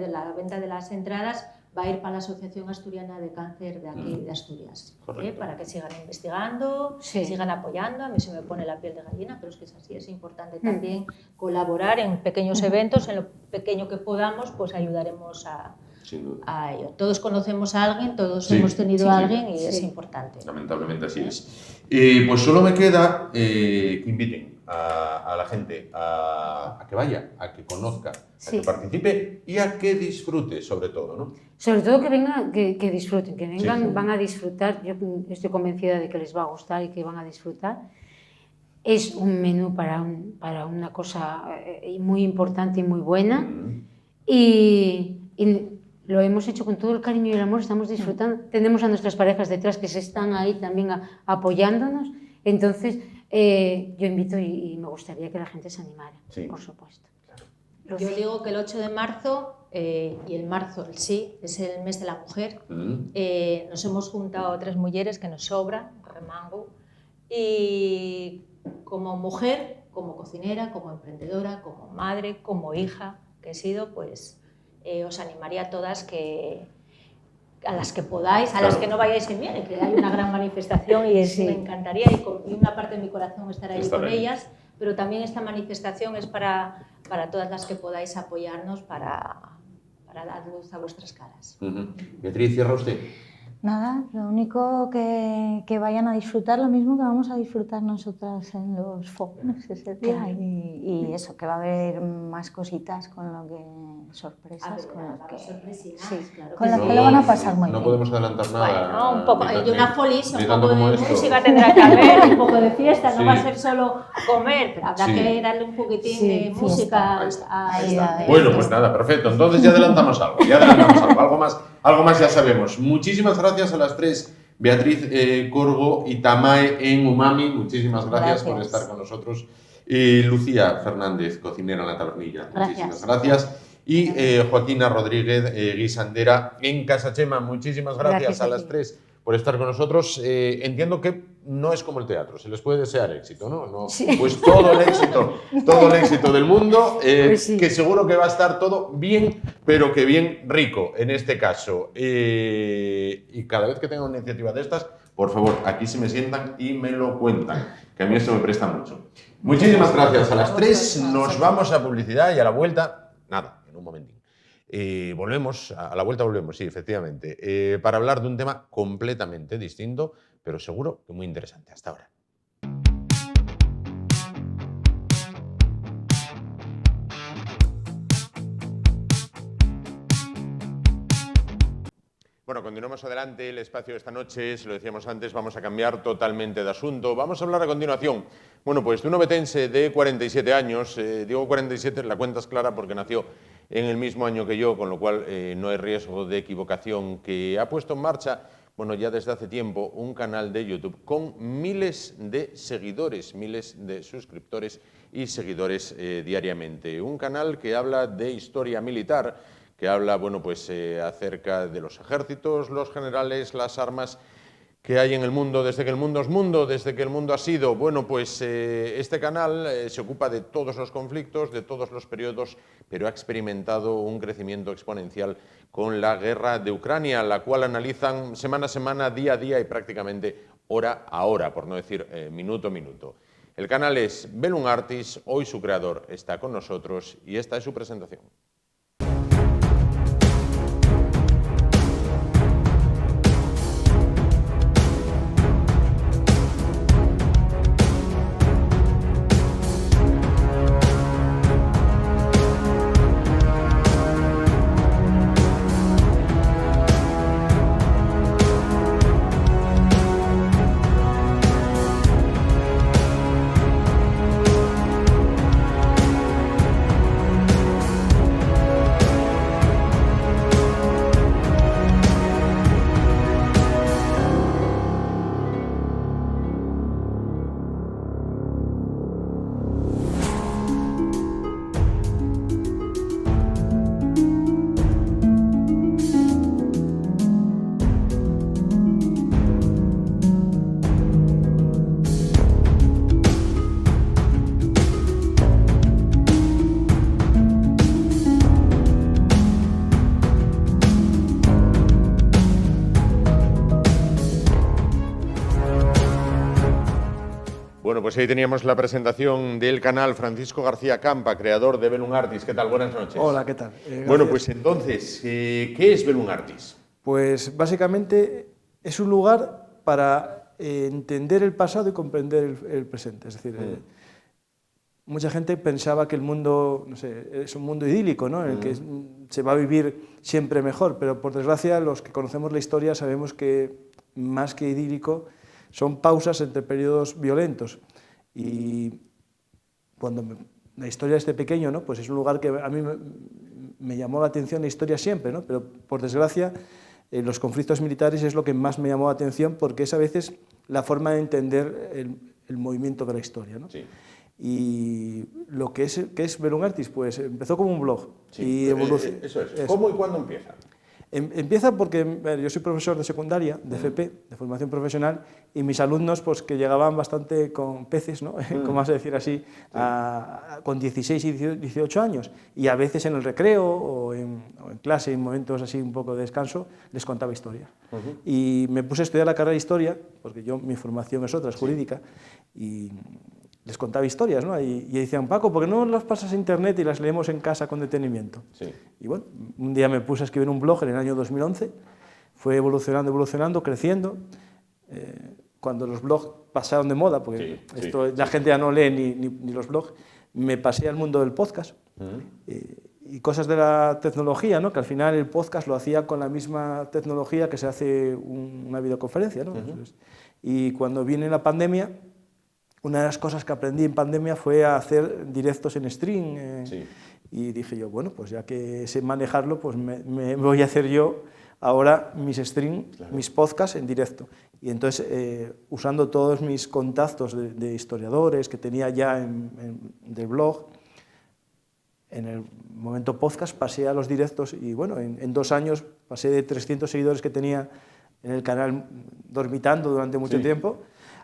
la venta de las entradas va a ir para la Asociación Asturiana de Cáncer de aquí de Asturias, para que sigan investigando, sigan apoyando. A mí se me pone la piel de gallina, pero es que es así, es importante también colaborar en pequeños eventos, en lo pequeño que podamos, pues ayudaremos a Sin duda. a ello. Todos conocemos a alguien, todos hemos tenido a alguien y es importante. Lamentablemente así es. Pues solo me queda que inviten a la gente a que vaya, a que conozca, a que participe y a que disfrute, sobre todo, ¿no? Sobre todo que vengan, que disfruten, que vengan, van a disfrutar. Yo estoy convencida de que les va a gustar y que van a disfrutar. Es un menú para una cosa muy importante y muy buena. Y lo hemos hecho con todo el cariño y el amor, estamos disfrutando. Tenemos a nuestras parejas detrás que se están ahí también apoyándonos. Entonces, yo invito y me gustaría que la gente se animara, por supuesto. Yo digo que el 8 de marzo, y el marzo sí, es el mes de la mujer, nos hemos juntado 3 mujeres que nos sobra, remango, y como mujer, como cocinera, como emprendedora, como madre, como hija que he sido, pues os animaría a todas a las que podáis, a las que no vayáis en viene, que hay una gran manifestación y me encantaría, y una parte de mi corazón estar ahí con ellas, pero también esta manifestación es para todas las que podáis apoyarnos para dar luz a vuestras caras. Beatriz, cierra usted. Nada, lo único que vayan a disfrutar lo mismo que vamos a disfrutar nosotras en los fogones ese día, y eso, que va a haber más cositas con lo que sorpresas, con lo que lo van a pasar muy bien. No podemos adelantar nada. Bueno, un poco de una folies, un poco de música tendrá que haber, un poco de fiesta, no va a ser solo comer, pero habrá que darle un poquitín de música a esta. Bueno, pues nada, perfecto. Entonces ya adelantamos algo, algo más ya sabemos. Muchísimas gracias a las 3, Beatriz Corgo y Tamae en Umami, muchísimas gracias por estar con nosotros. Lucía Fernández, cocinera en la Tabernilla, muchísimas gracias. Y Joaquina Rodríguez, guisandera en Casa Chema, muchísimas gracias a las 3 por estar con nosotros. Entiendo que no es como el teatro, se les puede desear éxito, ¿no? Pues todo el éxito del mundo, que seguro que va a estar todo bien, pero que bien rico en este caso. Y cada vez que tenga una iniciativa de estas, por favor, aquí se me sientan y me lo cuentan, que a mí esto me presta mucho. Muchísimas gracias a las 3, nos vamos a publicidad y a la vuelta, nada, en un momentín. Volvemos, a la vuelta volvemos, sí, efectivamente, para hablar de un tema completamente distinto, pero seguro que muy interesante. Hasta ahora. Bueno, continuamos adelante. El espacio de esta noche, se lo decíamos antes, vamos a cambiar totalmente de asunto. Vamos a hablar a continuación, bueno, pues de un obetense de 47 años. Digo 47, la cuenta es clara porque nació en el mismo año que yo, con lo cual no hay riesgo de equivocación, que ha puesto en marcha, bueno, ya desde hace tiempo, un canal de YouTube con miles de seguidores, miles de suscriptores y seguidores diariamente. Un canal que habla de historia militar, que habla, bueno, pues acerca de los ejércitos, los generales, las armas que hay en el mundo, desde que el mundo es mundo, desde que el mundo ha sido. Bueno, pues este canal se ocupa de todos los conflictos, de todos los periodos, pero ha experimentado un crecimiento exponencial con la guerra de Ucrania, la cual analizan semana a semana, día a día y prácticamente hora a hora, por no decir minuto a minuto. El canal es Bellum Artis, hoy su creador está con nosotros y esta es su presentación. pues ahí teníamos la presentación del canal Francisco García Campa, creador de Velum Artis. ¿Qué tal? Buenas noches. Hola, ¿qué tal? Bueno, pues entonces, ¿qué es Velum Artis? Pues básicamente es un lugar para entender el pasado y comprender el presente. Es decir, mucha gente pensaba que el mundo, no sé, es un mundo idílico, ¿no? En el que se va a vivir siempre mejor, pero por desgracia los que conocemos la historia sabemos que más que idílico son pausas entre periodos violentos. Y cuando la historia es de pequeño, ¿no? Pues es un lugar que a mí me llamó la atención la historia siempre, ¿no? Pero por desgracia los conflictos militares es lo que más me llamó la atención porque es a veces la forma de entender el movimiento de la historia, ¿no? Sí. Y lo que es Velum Artis, pues empezó como un blog. Sí, y eso es. ¿Cómo y cuándo empieza? Empieza porque yo soy profesor de secundaria, de FP, de formación profesional, y mis alumnos, pues que llegaban bastante con peces, ¿no? Como vas a decir así, con 16 y 18 años, y a veces en el recreo o en clase, en momentos así un poco de descanso, les contaba historia. Y me puse a estudiar la carrera de historia, porque mi formación es otra, es jurídica, y les contaba historias, ¿no? Y decían, Paco, ¿por qué no las pasas a internet y las leemos en casa con detenimiento? Sí. Y bueno, un día me puse a escribir un blog en el año 2011, fue evolucionando, creciendo. Cuando los blogs pasaron de moda, porque la gente ya no lee ni los blogs, me pasé al mundo del podcast y cosas de la tecnología, ¿no? Que al final el podcast lo hacía con la misma tecnología que se hace una videoconferencia, ¿no? Y cuando viene la pandemia, una de las cosas que aprendí en pandemia fue a hacer directos en stream y dije yo, bueno, pues ya que sé manejarlo, pues me voy a hacer yo ahora mis streams, mis podcasts en directo. Y entonces, usando todos mis contactos de historiadores que tenía ya del blog, en el momento podcast pasé a los directos y bueno, en 2 años pasé de 300 seguidores que tenía en el canal dormitando durante mucho tiempo,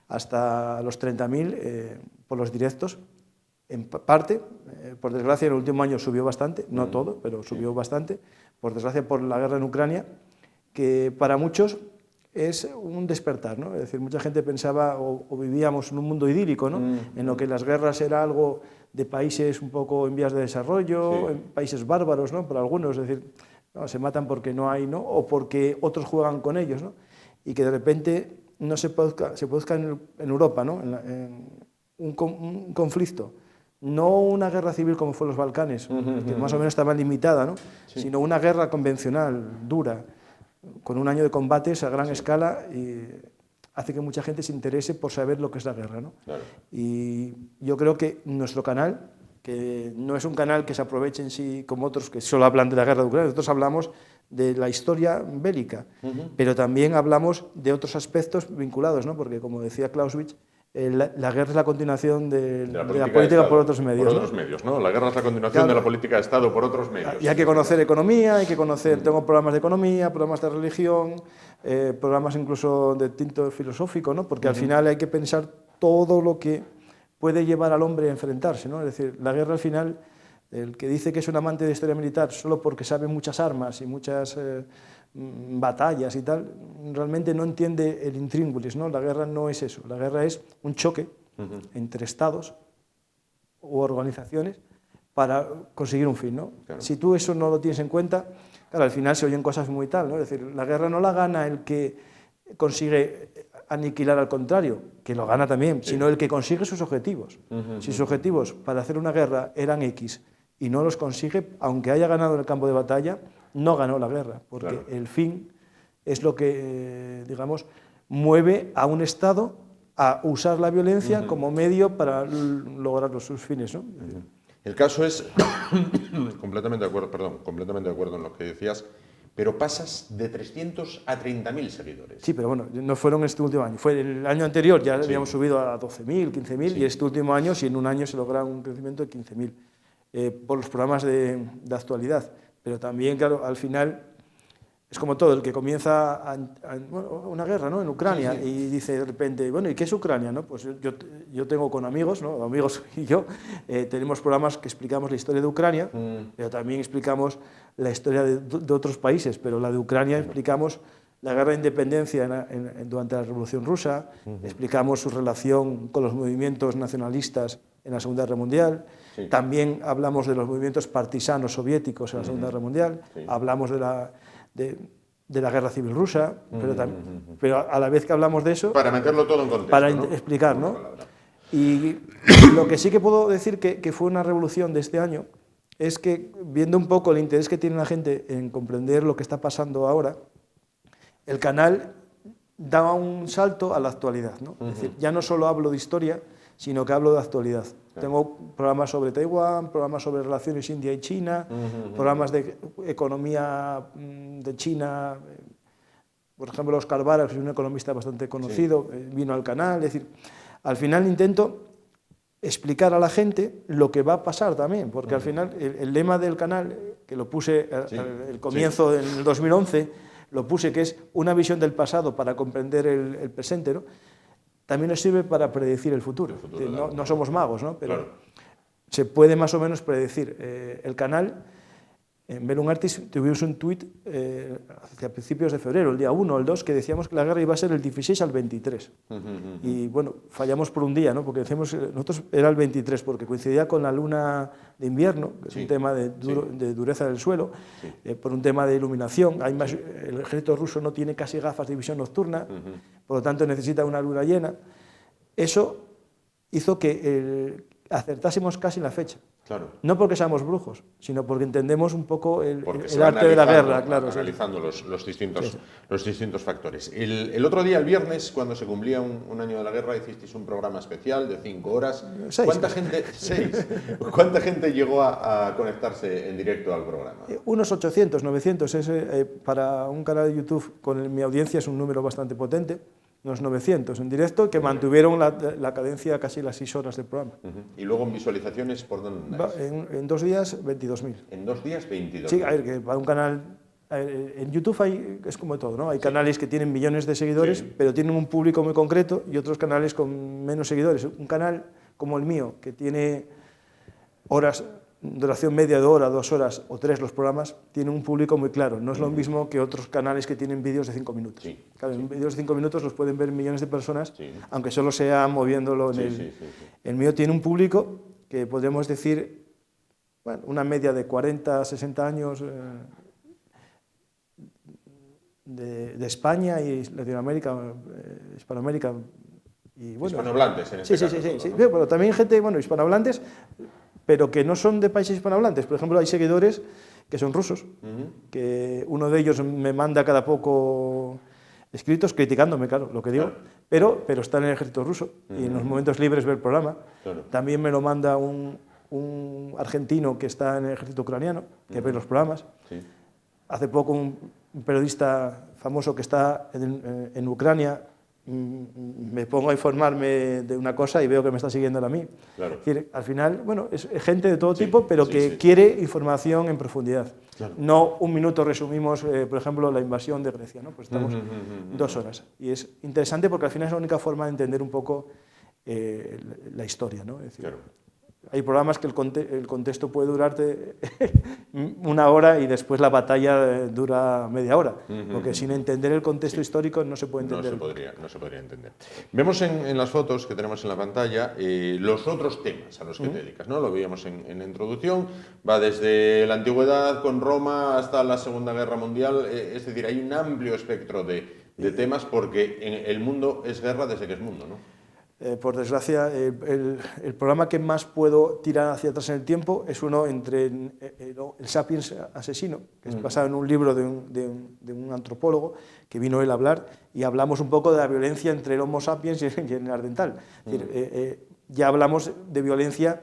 hasta los 30.000 por los directos, en parte, por desgracia en el último año subió bastante, no todo, pero subió bastante, por desgracia por la guerra en Ucrania, que para muchos es un despertar, ¿no? Es decir, mucha gente pensaba o vivíamos en un mundo idílico, ¿no? En lo que las guerras era algo de países un poco en vías de desarrollo, en países bárbaros, ¿no? Para algunos, es decir, no, se matan porque no hay, ¿no? O porque otros juegan con ellos, ¿no? Y que de repente no se produzca en Europa, ¿no? Un conflicto, no una guerra civil como fue los Balcanes, que más o menos estaba limitada, ¿no? Sino una guerra convencional, dura, con un año de combates a gran escala, y hace que mucha gente se interese por saber lo que es la guerra, ¿no? Claro. Y yo creo que nuestro canal, que no es un canal que se aproveche en sí como otros que solo hablan de la guerra de Ucrania, nosotros hablamos de la historia bélica, pero también hablamos de otros aspectos vinculados, ¿no? Porque como decía Clausewitz, la guerra es la continuación de la política por otros medios. Por otros medios, ¿no? La guerra es la continuación de la política de Estado por otros medios. Y hay que conocer economía, hay que conocer, tengo programas de economía, programas de religión, programas incluso de tinte filosófico, ¿no? Porque al final hay que pensar todo lo que puede llevar al hombre a enfrentarse, ¿no? Es decir, la guerra al final, el que dice que es un amante de historia militar solo porque sabe muchas armas y muchas batallas y tal, realmente no entiende el intríngulis, ¿no? La guerra no es eso, la guerra es un choque entre estados u organizaciones para conseguir un fin, ¿no? Claro. Si tú eso no lo tienes en cuenta, claro, al final se oyen cosas muy tal, ¿no? Es decir, la guerra no la gana el que consigue aniquilar al contrario, que lo gana también, sino el que consigue sus objetivos. Si sus objetivos para hacer una guerra eran X y no los consigue, aunque haya ganado en el campo de batalla, no ganó la guerra, porque el fin es lo que, digamos, mueve a un Estado a usar la violencia como medio para lograr sus fines, ¿no? El caso es, completamente de acuerdo en lo que decías, pero pasas de 300 a 30.000 seguidores. Sí, pero bueno, no fueron este último año. Fue el año anterior, ya habíamos subido a 12.000, 15.000, y este último año, si en un año se logra un crecimiento de 15.000, por los programas de actualidad. Pero también, claro, al final es como todo, el que comienza una guerra, ¿no? En Ucrania, y dice de repente, bueno, ¿y qué es Ucrania? ¿No? Pues yo tengo con amigos, ¿no? Amigos y yo, tenemos programas que explicamos la historia de Ucrania, pero también explicamos la historia de otros países, pero la de Ucrania explicamos la guerra de independencia durante la Revolución Rusa, explicamos su relación con los movimientos nacionalistas en la Segunda Guerra Mundial, también hablamos de los movimientos partisanos soviéticos en la Segunda Guerra Mundial, hablamos de la Guerra Civil Rusa, pero a la vez que hablamos de eso... Para meterlo todo en contexto, para ¿no? explicar, ¿no? Y lo que sí que puedo decir que fue una revolución de este año es que, viendo un poco el interés que tiene la gente en comprender lo que está pasando ahora, el canal daba un salto a la actualidad, ¿no? Es decir, ya no solo hablo de historia, sino que hablo de actualidad. Tengo programas sobre Taiwán, programas sobre relaciones India y China, programas de economía de China. Por ejemplo, Oscar Vara, que es un economista bastante conocido, vino al canal. Es decir, al final intento explicar a la gente lo que va a pasar también, porque al final el lema del canal, que lo puse al comienzo del 2011, lo puse que es una visión del pasado para comprender el presente, ¿no? También nos sirve para predecir el futuro. No somos magos, ¿no? Pero se puede más o menos predecir. El canal, en Bellum Artis, tuvimos un tuit hacia principios de febrero, el día 1 o el 2, que decíamos que la guerra iba a ser del 16 al 23. Y bueno, fallamos por un día, ¿no? Porque decíamos, nosotros era el 23, porque coincidía con la luna de invierno, que es un tema de dureza del suelo, por un tema de iluminación. El ejército ruso no tiene casi gafas de visión nocturna, por lo tanto necesita una luna llena. Eso hizo que acertásemos casi la fecha. Claro. No porque seamos brujos, sino porque entendemos un poco el arte de la guerra. Claro, analizando los distintos factores. El otro día, el viernes, cuando se cumplía un año de la guerra, hicisteis un programa especial de 5 horas. 6. ¿Cuánta gente llegó a conectarse en directo al programa? Unos 800, 900. Para un canal de YouTube con mi audiencia es un número bastante potente. Unos 900 en directo, que mantuvieron la cadencia casi las 6 horas del programa. ¿Y luego en visualizaciones por dónde andáis? En 2 días, 22.000. ¿En 2 días, 22.000? Sí, a ver, que para un canal... En YouTube es como todo, ¿no? Hay canales que tienen millones de seguidores, pero tienen un público muy concreto, y otros canales con menos seguidores. Un canal como el mío, que tiene horas... duración media de hora, 2 horas o 3 los programas, tiene un público muy claro. No es lo mismo que otros canales que tienen vídeos de 5 minutos. Claro, en vídeos de 5 minutos los pueden ver millones de personas, aunque solo sea moviéndolo en el... El mío tiene un público que podríamos decir, bueno, una media de 40 a 60 años de España y Latinoamérica, Hispanoamérica. Y, bueno, hispanohablantes en este caso. Sí, pero también gente, bueno, hispanohablantes, pero que no son de países hispanohablantes. Por ejemplo, hay seguidores que son rusos, que uno de ellos me manda cada poco escritos criticándome, claro, lo que digo, pero está en el ejército ruso y en los momentos libres ve el programa. También me lo manda un argentino que está en el ejército ucraniano, que ve los programas. Hace poco un periodista famoso que está en Ucrania, me pongo a informarme de una cosa y veo que me está siguiendo a mí. Claro. Es decir, al final, bueno, es gente de todo tipo, pero que quiere información en profundidad. Claro. No un minuto resumimos, por ejemplo, la invasión de Grecia, ¿no? Pues estamos 2 horas. Y es interesante porque al final es la única forma de entender un poco la historia, ¿no? Es decir, hay programas que el contexto puede durarte 1 hora y después la batalla dura media hora, porque sin entender el contexto histórico no se puede entender. No se podría entender. Vemos en las fotos que tenemos en la pantalla los otros temas a los que te dedicas, ¿no? Lo veíamos en la introducción, va desde la antigüedad con Roma hasta la Segunda Guerra Mundial, es decir, hay un amplio espectro de temas porque el mundo es guerra desde que es mundo, ¿no? Por desgracia, el programa que más puedo tirar hacia atrás en el tiempo es uno entre el Sapiens asesino, que es basado en un libro de un antropólogo que vino él a hablar, y hablamos un poco de la violencia entre el Homo sapiens y el neandertal. Es decir, ya hablamos de violencia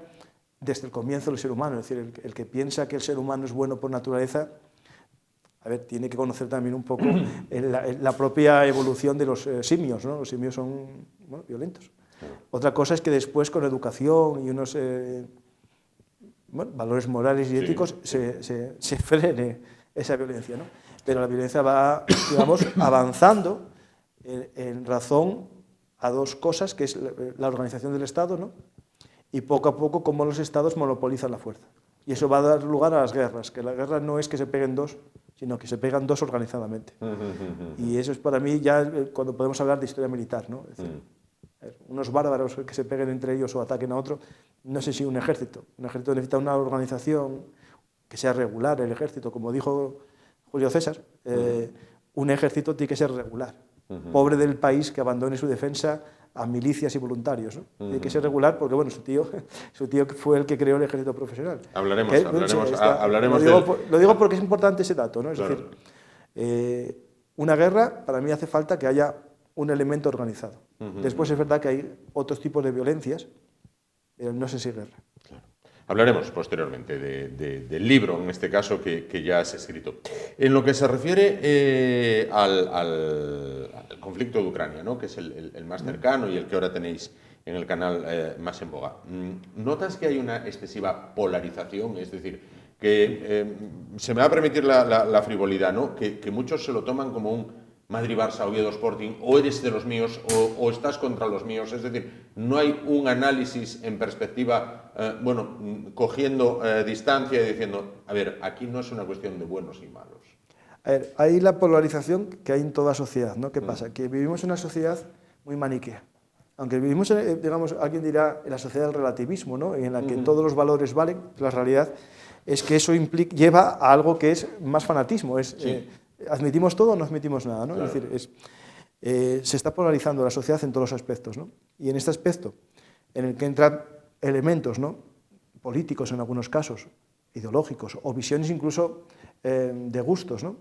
desde el comienzo del ser humano, es decir, el que piensa que el ser humano es bueno por naturaleza, a ver, tiene que conocer también un poco la propia evolución de los simios, ¿no? Los simios son, bueno, violentos. Otra cosa es que después, con educación y unos valores morales y éticos, se frene esa violencia, ¿no? Pero la violencia va, digamos, avanzando en razón a 2 cosas, que es la organización del Estado, ¿no? Y poco a poco cómo los Estados monopolizan la fuerza. Y eso va a dar lugar a las guerras, que la guerra no es que se peguen dos, sino que se pegan dos organizadamente. Y eso es para mí ya cuando podemos hablar de historia militar, ¿no? Es decir, unos bárbaros que se peguen entre ellos o ataquen a otro, no sé si un ejército necesita una organización que sea regular, el ejército, como dijo Julio César, un ejército tiene que ser regular. Pobre del país que abandone su defensa a milicias y voluntarios, ¿no? Tiene que ser regular porque, bueno, su tío fue el que creó el ejército profesional. Hablaremos lo digo porque es importante ese dato, ¿no? Es decir, una guerra, para mí hace falta que haya un elemento organizado. Después es verdad que hay otros tipos de violencias, pero no sé si guerra. Claro. Hablaremos posteriormente del libro, en este caso, que ya has escrito. En lo que se refiere al conflicto de Ucrania, ¿no? Que es el más cercano y el que ahora tenéis en el canal más en boga, ¿notas que hay una excesiva polarización? Es decir, que se me va a permitir la frivolidad, ¿no? Que muchos se lo toman como un Madrid-Barça, Oviedo Sporting, o eres de los míos o estás contra los míos. Es decir, no hay un análisis en perspectiva, cogiendo distancia y diciendo, a ver, aquí no es una cuestión de buenos y malos. A ver, hay la polarización que hay en toda sociedad, ¿no? ¿Qué pasa? Que vivimos en una sociedad muy maniquea. Aunque vivimos, digamos, alguien dirá, en la sociedad del relativismo, ¿no? En la que todos los valores valen, la realidad es que eso lleva a algo que es más fanatismo, ¿admitimos todo o no admitimos nada? ¿No? Claro. Es decir, se está polarizando la sociedad en todos los aspectos, ¿no? Y en este aspecto, en el que entran elementos, ¿no? Políticos en algunos casos, ideológicos, o visiones incluso de gustos, ¿no?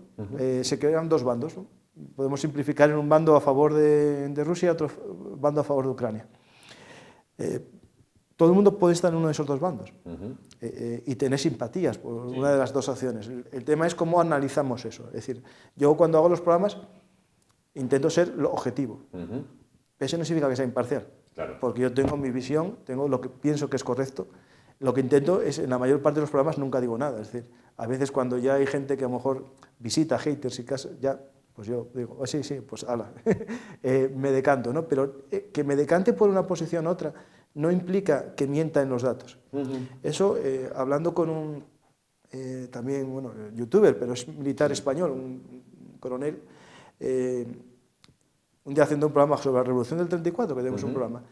Se crean dos bandos, ¿no? Podemos simplificar en un bando a favor de Rusia y otro bando a favor de Ucrania. Todo el mundo puede estar en uno de esos dos bandos y tener simpatías por una de las dos acciones. El tema es cómo analizamos eso. Es decir, yo cuando hago los programas intento ser lo objetivo. Eso no significa que sea imparcial, porque yo tengo mi visión, tengo lo que pienso que es correcto. Lo que intento es, en la mayor parte de los programas nunca digo nada. Es decir, a veces cuando ya hay gente que a lo mejor visita, haters y casos, ya, pues yo digo, oh, sí, pues ala, me decanto, ¿no? Pero que me decante por una posición u otra no implica que mienta en los datos. Eso, hablando con un también, bueno, youtuber, pero es militar español, un coronel, un día haciendo un programa sobre la Revolución del 34, que tenemos un programa,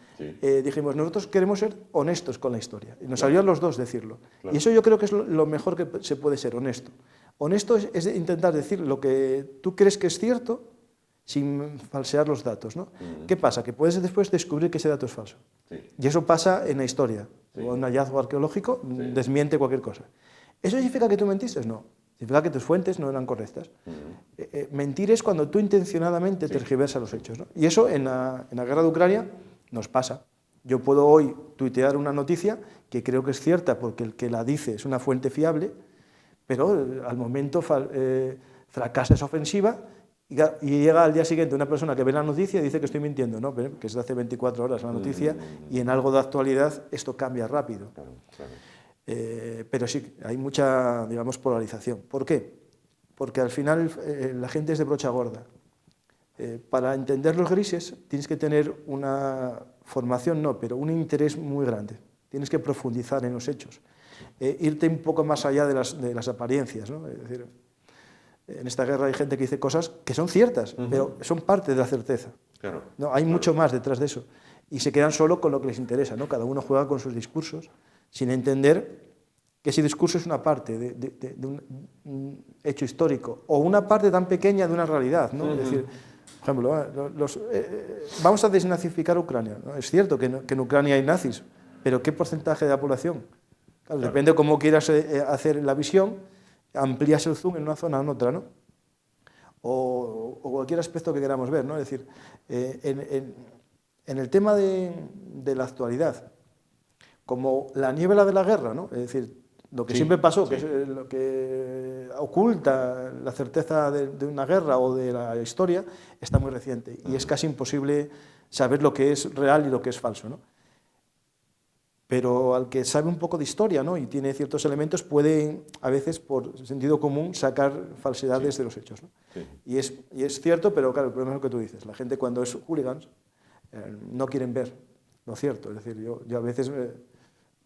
dijimos, nosotros queremos ser honestos con la historia. Y nos salió a los dos decirlo. Y eso yo creo que es lo mejor que se puede ser, honesto. Honesto es intentar decir lo que tú crees que es cierto sin falsear los datos, ¿no? ¿Qué pasa? Que puedes después descubrir que ese dato es falso. Y eso pasa en la historia. O un hallazgo arqueológico desmiente cualquier cosa. ¿Eso significa que tú mentiste? No. Significa que tus fuentes no eran correctas. Mentir es cuando tú intencionadamente tergiversas los hechos, ¿no? Y eso en la guerra de Ucrania nos pasa. Yo puedo hoy tuitear una noticia que creo que es cierta porque el que la dice es una fuente fiable, pero al momento fracasa esa ofensiva y llega al día siguiente una persona que ve la noticia y dice que estoy mintiendo, ¿no? Que es de hace 24 horas la noticia y en algo de actualidad esto cambia rápido. Pero sí, hay mucha, digamos, polarización. ¿Por qué? Porque al final la gente es de brocha gorda. Para entender los grises tienes que tener una formación, no, pero un interés muy grande. Tienes que profundizar en los hechos. Irte un poco más allá de las apariencias, ¿no? Es decir, en esta guerra hay gente que dice cosas que son ciertas, pero son parte de la certeza. ¿No? Hay mucho más detrás de eso. Y se quedan solo con lo que les interesa, ¿no? Cada uno juega con sus discursos, sin entender que ese discurso es una parte de un hecho histórico, o una parte tan pequeña de una realidad, ¿no? Es decir, por ejemplo, vamos a desnazificar Ucrania, ¿no? Es cierto que en Ucrania hay nazis, pero ¿qué porcentaje de la población? Claro, depende de cómo quieras hacer la visión, amplías el zoom en una zona o en otra, ¿no? O cualquier aspecto que queramos ver, ¿no? Es decir, en el tema de la actualidad, como la niebla de la guerra, ¿no? Es decir, lo que siempre pasó, que es lo que oculta la certeza de una guerra o de la historia, está muy reciente y es casi imposible saber lo que es real y lo que es falso, ¿no? Pero al que sabe un poco de historia, ¿no? Y tiene ciertos elementos, puede a veces, por sentido común, sacar falsedades de los hechos, ¿no? Y es cierto, pero claro, el problema es lo que tú dices. La gente cuando es hooligans no quieren ver lo cierto. Es decir, yo a veces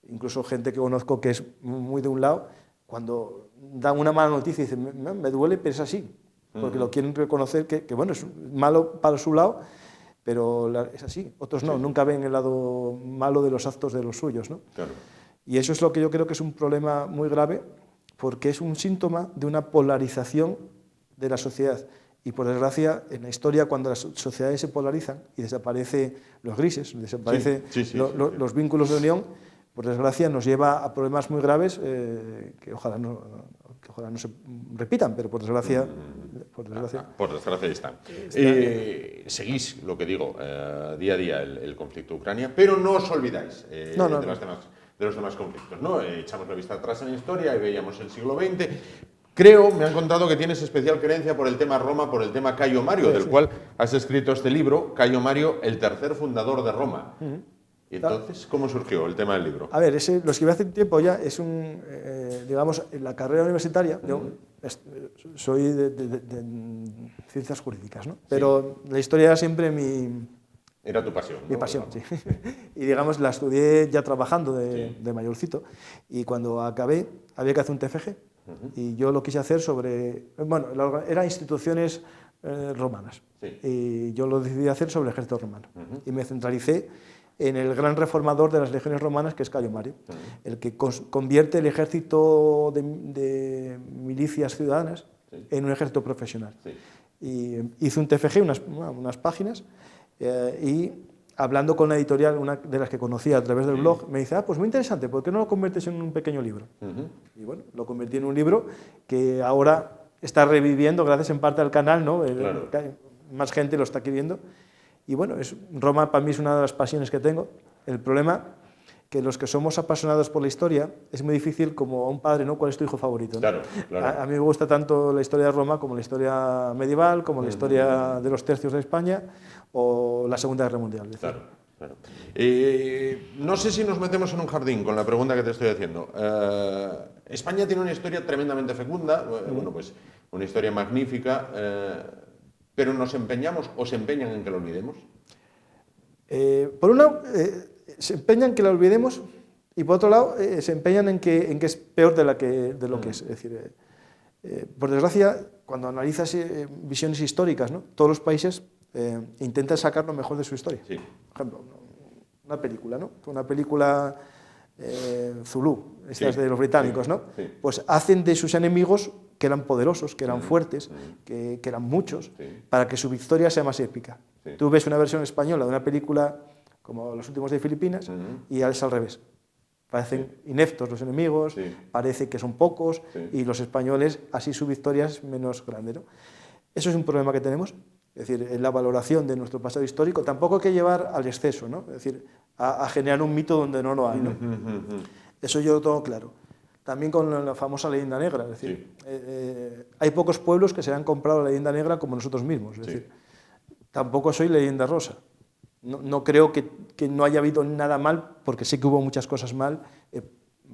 incluso gente que conozco que es muy de un lado, cuando dan una mala noticia y dicen, me duele, pero es así, porque lo quieren reconocer que bueno, es malo para su lado, pero es así. Otros no, nunca ven el lado malo de los actos de los suyos, ¿no? Claro. Y eso es lo que yo creo que es un problema muy grave, porque es un síntoma de una polarización de la sociedad. Y por desgracia, en la historia, cuando las sociedades se polarizan y desaparecen los grises, desaparecen los vínculos de unión, por desgracia nos lleva a problemas muy graves que ojalá no se repitan, pero por desgracia... Por desgracia ahí están. Seguís, lo que digo, día a día el conflicto de Ucrania, pero no os olvidáis de los demás conflictos, ¿no? Echamos la vista atrás en la historia y veíamos el siglo XX. Creo, me han contado que tienes especial creencia por el tema Roma, por el tema Cayo Mario, del cual has escrito este libro, Cayo Mario, el tercer fundador de Roma. Y entonces, ¿cómo surgió el tema del libro? A ver, lo escribí hace tiempo ya, es digamos, en la carrera universitaria, yo soy de ciencias jurídicas, ¿no? Pero la historia era siempre Era tu pasión, ¿no? Mi pasión, sí. Y digamos, la estudié ya trabajando de mayorcito, y cuando acabé había que hacer un TFG, y yo lo quise hacer sobre, bueno, eran instituciones romanas, y yo lo decidí hacer sobre el ejército romano, y me centralicé en el gran reformador de las legiones romanas, que es Cayo Mario, el que convierte el ejército de milicias ciudadanas en un ejército profesional. Y hice un TFG, unas páginas, y hablando con la editorial, una de las que conocía a través del blog, me dice, pues muy interesante, ¿por qué no lo conviertes en un pequeño libro? Y bueno, lo convertí en un libro que ahora está reviviendo, gracias en parte al canal, ¿no? Más gente lo está queriendo. Y bueno, Roma para mí es una de las pasiones que tengo. El problema que los que somos apasionados por la historia es muy difícil, como a un padre, ¿no? ¿Cuál es tu hijo favorito? ¿no? Claro. A mí me gusta tanto la historia de Roma como la historia medieval, como la historia de los tercios de España o la Segunda Guerra Mundial. Claro. No sé si nos metemos en un jardín con la pregunta que te estoy haciendo. España tiene una historia tremendamente fecunda, bueno, pues una historia magnífica, pero nos empeñamos o se empeñan en que lo olvidemos. Por un lado, se empeñan en que la olvidemos, y por otro lado, se empeñan en que es peor de lo que es. Es decir, por desgracia, cuando analizas visiones históricas, ¿no? Todos los países intentan sacar lo mejor de su historia. Por ejemplo, una película, ¿no? Una película Zulú, estas de los británicos, ¿no? Pues hacen de sus enemigos que eran poderosos, que eran fuertes, que eran muchos, para que su victoria sea más épica. Tú ves una versión española de una película como Los últimos de Filipinas y es al revés. Parecen ineptos los enemigos, parece que son pocos, y los españoles, así su victoria es menos grande, ¿no? Eso es un problema que tenemos, es decir, en la valoración de nuestro pasado histórico. Tampoco hay que llevar al exceso, ¿no? Es decir, a generar un mito donde no lo hay, ¿no? Eso yo lo tengo claro. También con la famosa leyenda negra, es decir, hay pocos pueblos que se han comprado la leyenda negra como nosotros mismos, es decir, tampoco soy leyenda rosa. No creo que no haya habido nada mal, porque sé que hubo muchas cosas mal,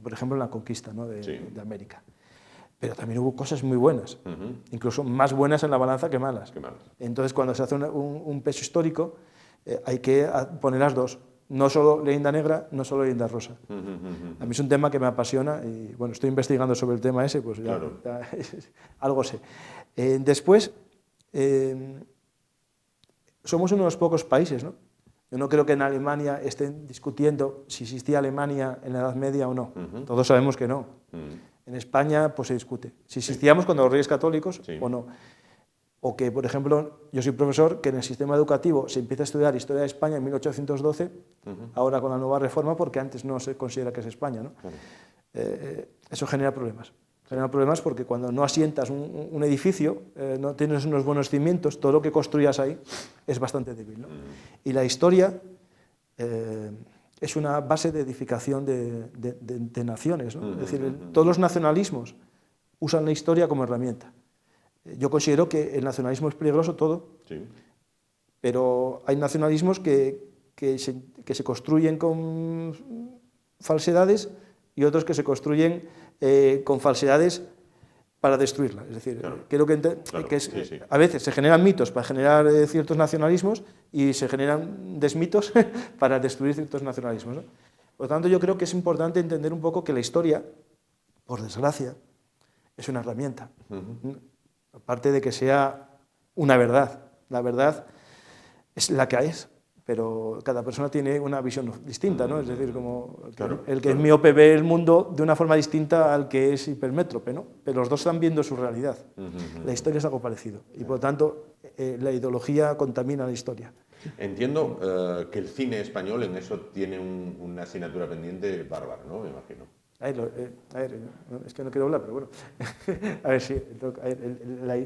por ejemplo en la conquista, ¿no? de América. Pero también hubo cosas muy buenas, incluso más buenas en la balanza que malas. Entonces, cuando se hace un peso histórico, hay que poner las dos. No solo leyenda negra, no solo leyenda rosa. A mí es un tema que me apasiona y bueno, estoy investigando sobre el tema ese, pues ya algo sé. Después, somos uno de los pocos países, ¿no? Yo no creo que en Alemania estén discutiendo si existía Alemania en la Edad Media o no. Todos sabemos que no. En España pues se discute si existíamos cuando los reyes católicos o no. O que, por ejemplo, yo soy profesor, que en el sistema educativo se empieza a estudiar Historia de España en 1812, ahora con la nueva reforma, porque antes no se considera que es España, ¿no? Eso genera problemas. Genera problemas porque cuando no asientas un edificio, no tienes unos buenos cimientos, todo lo que construyas ahí es bastante débil, ¿no? Y la historia es una base de edificación de naciones, ¿no? Es decir, todos los nacionalismos usan la historia como herramienta. Yo considero que el nacionalismo es peligroso todo, pero hay nacionalismos que se construyen con falsedades y otros que se construyen con falsedades para destruirla. Es decir, creo que a veces se generan mitos para generar ciertos nacionalismos y se generan desmitos para destruir ciertos nacionalismos, ¿no? Por lo tanto, yo creo que es importante entender un poco que la historia, por desgracia, es una herramienta. Aparte de que sea una verdad. La verdad es la que es, pero cada persona tiene una visión distinta, ¿no? Es decir, como el que es miope ve el mundo de una forma distinta al que es hipermétrope, ¿no? Pero los dos están viendo su realidad. La historia es algo parecido y, por lo tanto, la ideología contamina la historia. Entiendo que el cine español en eso tiene una asignatura pendiente bárbara, ¿no? Me imagino. A ver, es que no quiero hablar, pero bueno. A ver, sí.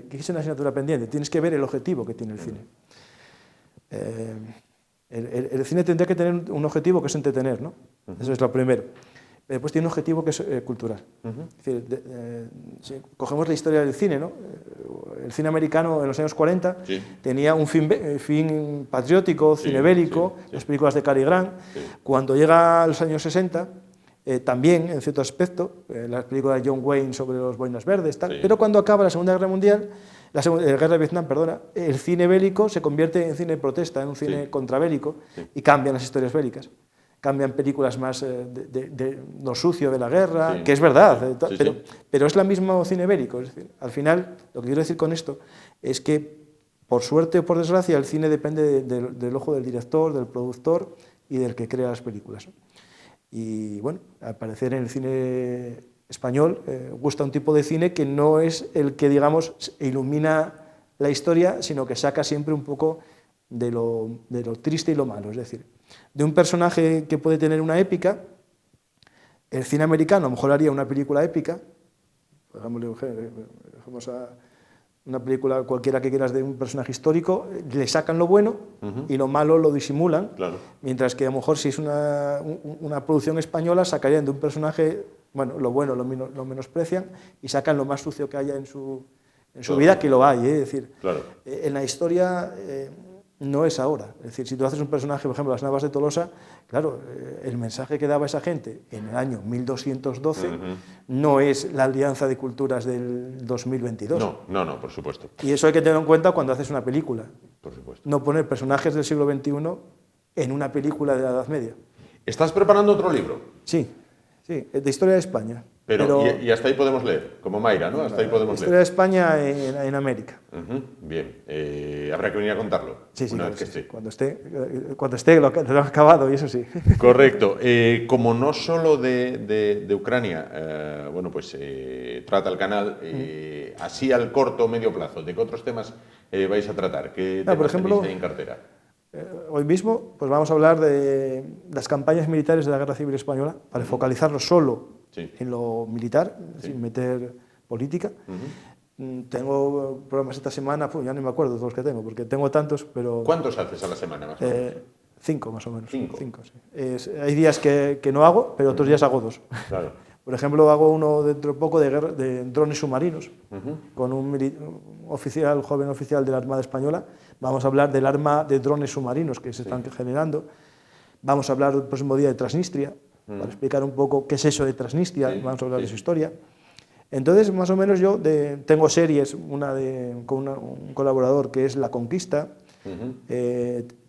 ¿Qué es una asignatura pendiente? Tienes que ver el objetivo que tiene el cine. El cine tendría que tener un objetivo que es entretener, ¿no? Eso es lo primero. Después tiene un objetivo que es cultural. Es decir, si cogemos la historia del cine, ¿no? El cine americano en los años 40 tenía un fin patriótico, cine bélico, las películas de Cary Grant. Cuando llega a los años 60, también, en cierto aspecto, las películas de John Wayne sobre los boinas verdes, tal. Pero cuando acaba la Segunda Guerra Mundial, la Guerra de Vietnam, perdona, el cine bélico se convierte en cine de protesta, en un cine contrabélico, y cambian las historias bélicas. Cambian películas más de lo sucio de la guerra, que es verdad, pero es la misma cine bélico. Es decir, al final, lo que quiero decir con esto es que, por suerte o por desgracia, el cine depende del ojo del director, del productor y del que crea las películas. Y bueno, al parecer en el cine español gusta un tipo de cine que no es el que, digamos, ilumina la historia, sino que saca siempre un poco de lo triste y lo malo. Es decir, de un personaje que puede tener una épica, el cine americano a lo mejor haría una película épica, dejemos a una película cualquiera que quieras de un personaje histórico, le sacan lo bueno y lo malo lo disimulan, mientras que a lo mejor si es una producción española sacarían de un personaje, bueno, lo bueno lo menosprecian y sacan lo más sucio que haya en su vida, que lo hay, es decir, en la historia no es ahora. Es decir, si tú haces un personaje, por ejemplo, Las Navas de Tolosa, claro, el mensaje que daba esa gente en el año 1212 no es la alianza de culturas del 2022. No, por supuesto. Y eso hay que tenerlo en cuenta cuando haces una película. Por supuesto. No poner personajes del siglo XXI en una película de la Edad Media. ¿Estás preparando otro libro? Sí, de historia de España. Pero y hasta ahí podemos leer, como Mayra, ¿no? Hasta ahí podemos leer. Historia de España en América. Bien, habrá que venir a contarlo. Una vez que esté. Cuando esté lo he acabado, y eso sí. Correcto. Como no solo de Ucrania, bueno, pues trata el canal, así al corto o medio plazo, ¿de qué otros temas vais a tratar? ¿Qué temas por ejemplo, tenéis ahí en cartera? Hoy mismo pues vamos a hablar de las campañas militares de la Guerra Civil Española, para focalizarlo solo en lo militar, sin meter política. Tengo programas esta semana, ya no me acuerdo de todos los que tengo, porque tengo tantos, pero... ¿Cuántos haces a la semana, más o menos? 5, más o menos. 5, sí. Hay días que no hago, pero otros días hago 2. Claro. Por ejemplo, hago uno dentro de poco de drones submarinos, con un joven oficial de la Armada Española. Vamos a hablar del arma de drones submarinos que se están generando. Vamos a hablar el próximo día de Transnistria, para explicar un poco qué es eso de Transnistria, vamos a hablar de su historia. Entonces, más o menos yo tengo series, una con un colaborador que es La Conquista,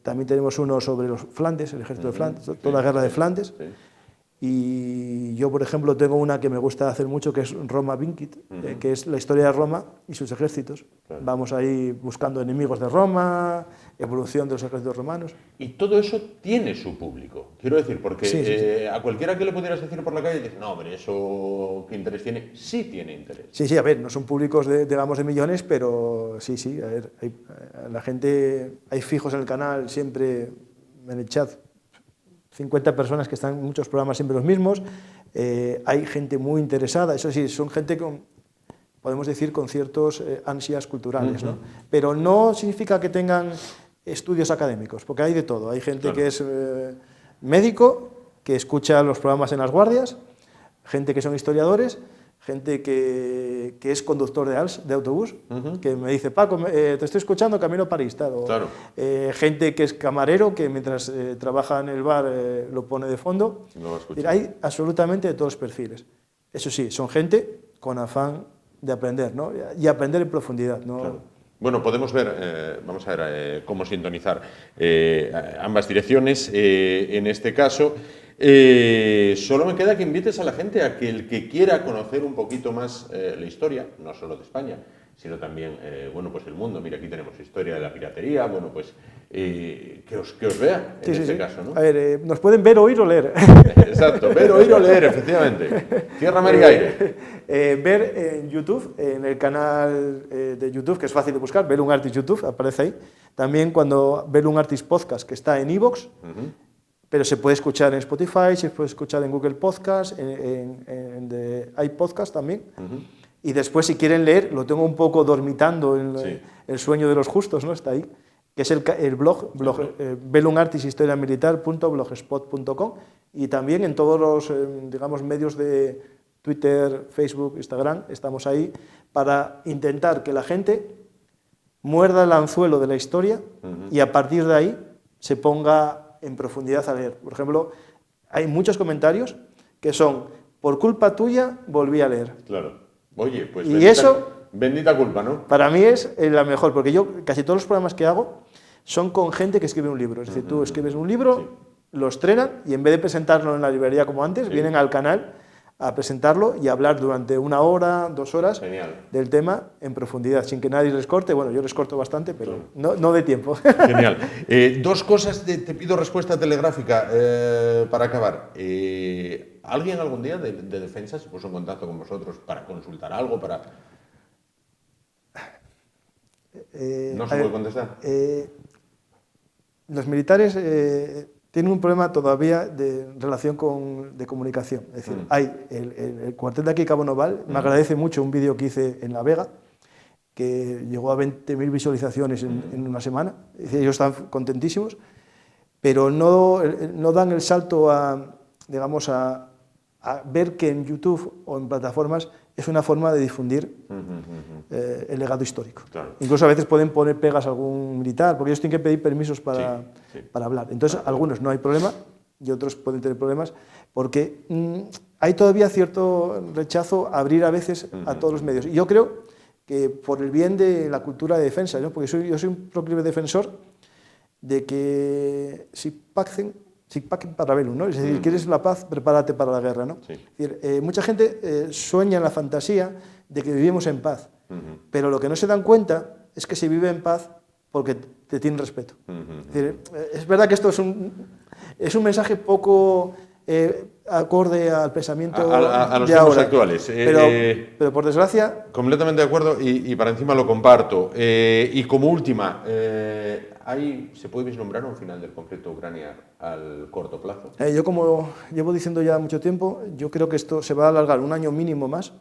también tenemos uno sobre los Flandes, el ejército de Flandes, toda la guerra de Flandes. Y yo, por ejemplo, tengo una que me gusta hacer mucho, que es Roma Vincit, que es la historia de Roma y sus ejércitos. Vamos ahí buscando enemigos de Roma, evolución de los ejércitos romanos. Y todo eso tiene su público, quiero decir, porque a cualquiera que le pudieras decir por la calle, dice, no, hombre, ¿eso qué interés tiene? Sí tiene interés. Sí, a ver, no son públicos digamos de millones, pero sí, a ver, la gente, hay fijos en el canal siempre en el chat. 50 personas que están en muchos programas siempre los mismos, hay gente muy interesada, eso sí, son gente podemos decir, con ciertos ansias culturales, ¿no? Pero no significa que tengan estudios académicos, porque hay de todo, hay gente que es médico, que escucha los programas en las guardias, gente que son historiadores, gente que es conductor de autobús, que me dice, Paco, te estoy escuchando camino a París, tal, o gente que es camarero, que mientras trabaja en el bar lo pone de fondo. Hay absolutamente de todos los perfiles. Eso sí, son gente con afán de aprender, ¿no? Y aprender en profundidad, ¿no? Bueno, podemos ver, vamos a ver cómo sintonizar ambas direcciones. En este caso, Solo me queda que invites a la gente a que el que quiera conocer un poquito más la historia, no solo de España, sino también, bueno, pues el mundo. Mira, aquí tenemos historia de la piratería, bueno, pues que os vea en este caso, ¿no? A ver, nos pueden ver, oír o leer. Exacto, ver, oír o leer, efectivamente. Tierra, mar y aire. Ver en YouTube, en el canal de YouTube, que es fácil de buscar, Bellum Artis YouTube, aparece ahí. También cuando Bellum Artis Podcast, que está en iVoox, pero se puede escuchar en Spotify, se puede escuchar en Google Podcast, en iPodcast también. Y después, si quieren leer, lo tengo un poco dormitando en el sueño de los justos, ¿no? Está ahí, que es el blog bellumartishistoriamilitar.blogspot.com, y también en todos los, digamos, medios de Twitter, Facebook, Instagram, estamos ahí para intentar que la gente muerda el anzuelo de la historia y a partir de ahí se ponga en profundidad a leer. Por ejemplo, hay muchos comentarios que son, por culpa tuya volví a leer. Claro. Oye, pues y bendita culpa, ¿no? Para mí es la mejor, porque yo casi todos los programas que hago son con gente que escribe un libro. Es decir, tú escribes un libro, lo estrenan y en vez de presentarlo en la librería como antes, vienen al canal a presentarlo y a hablar durante 1 hora, 2 horas del tema en profundidad, sin que nadie les corte. Bueno, yo les corto bastante, pero no de tiempo. Genial. 2 cosas, te pido respuesta telegráfica para acabar. ¿Alguien algún día de defensa se puso en contacto con vosotros para consultar algo? ¿No se puede contestar? Los militares tienen un problema todavía de relación de comunicación. Es decir, hay el cuartel de aquí, Cabo Noval, me agradece mucho un vídeo que hice en La Vega, que llegó a 20.000 visualizaciones en una semana. Es decir, ellos están contentísimos, pero no dan el salto digamos, a ver que en YouTube o en plataformas es una forma de difundir el legado histórico. Claro. Incluso a veces pueden poner pegas a algún militar, porque ellos tienen que pedir permisos para hablar. Entonces, algunos no hay problema y otros pueden tener problemas, porque hay todavía cierto rechazo a abrir a veces a todos los medios. Y yo creo que por el bien de la cultura de defensa, ¿no? Porque yo soy un proclive defensor de que si pacen para bellum, ¿no? Es decir, quieres la paz, prepárate para la guerra, ¿no? Es decir, mucha gente sueña en la fantasía de que vivimos en paz, pero lo que no se dan cuenta es que se vive en paz porque te tienen respeto. Es decir, es verdad que esto es un mensaje poco acorde al pensamiento a los de tiempos ahora, actuales. Pero por desgracia... Completamente de acuerdo y para encima lo comparto. Y como última, ¿se puede vislumbrar un final del conflicto de Ucrania al corto plazo? Yo, como llevo diciendo ya mucho tiempo, yo creo que esto se va a alargar 1 año mínimo más,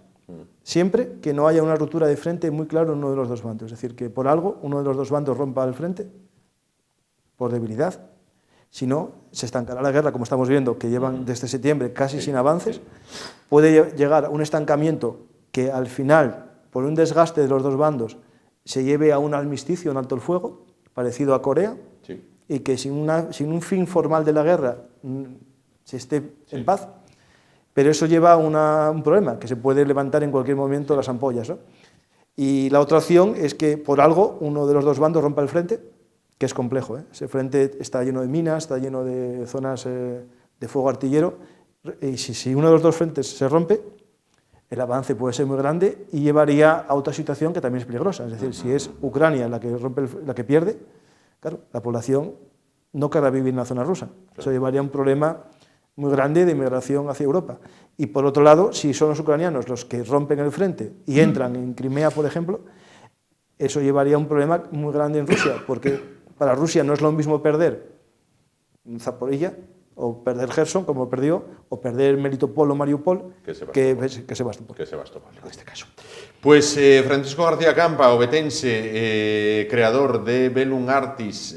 siempre que no haya una ruptura de frente muy clara en uno de los 2 bandos. Es decir, que por algo uno de los 2 bandos rompa el frente, por debilidad. Si no, se estancará la guerra, como estamos viendo, que llevan desde septiembre casi sin avances. Puede llegar a un estancamiento que al final, por un desgaste de los 2 bandos, se lleve a un armisticio, un alto el fuego, parecido a Corea, y que sin un fin formal de la guerra se esté en paz. Pero eso lleva a un problema, que se puede levantar en cualquier momento las ampollas, ¿no? Y la otra opción es que por algo uno de los 2 bandos rompa el frente, que es complejo, ¿eh? Ese frente está lleno de minas, está lleno de zonas de fuego artillero, y si uno de los 2 frentes se rompe, el avance puede ser muy grande y llevaría a otra situación que también es peligrosa. Es decir, si es Ucrania la que pierde, claro, la población no querrá vivir en la zona rusa. Eso llevaría a un problema muy grande de inmigración hacia Europa. Y por otro lado, si son los ucranianos los que rompen el frente y entran en Crimea, por ejemplo, eso llevaría a un problema muy grande en Rusia, porque para Rusia no es lo mismo perder Zaporilla o perder Gerson, como perdió, o perder Melitopol o Mariupol, que Sebastopol. En este caso. Pues Francisco García Campa, obetense, creador de Bellum Artis,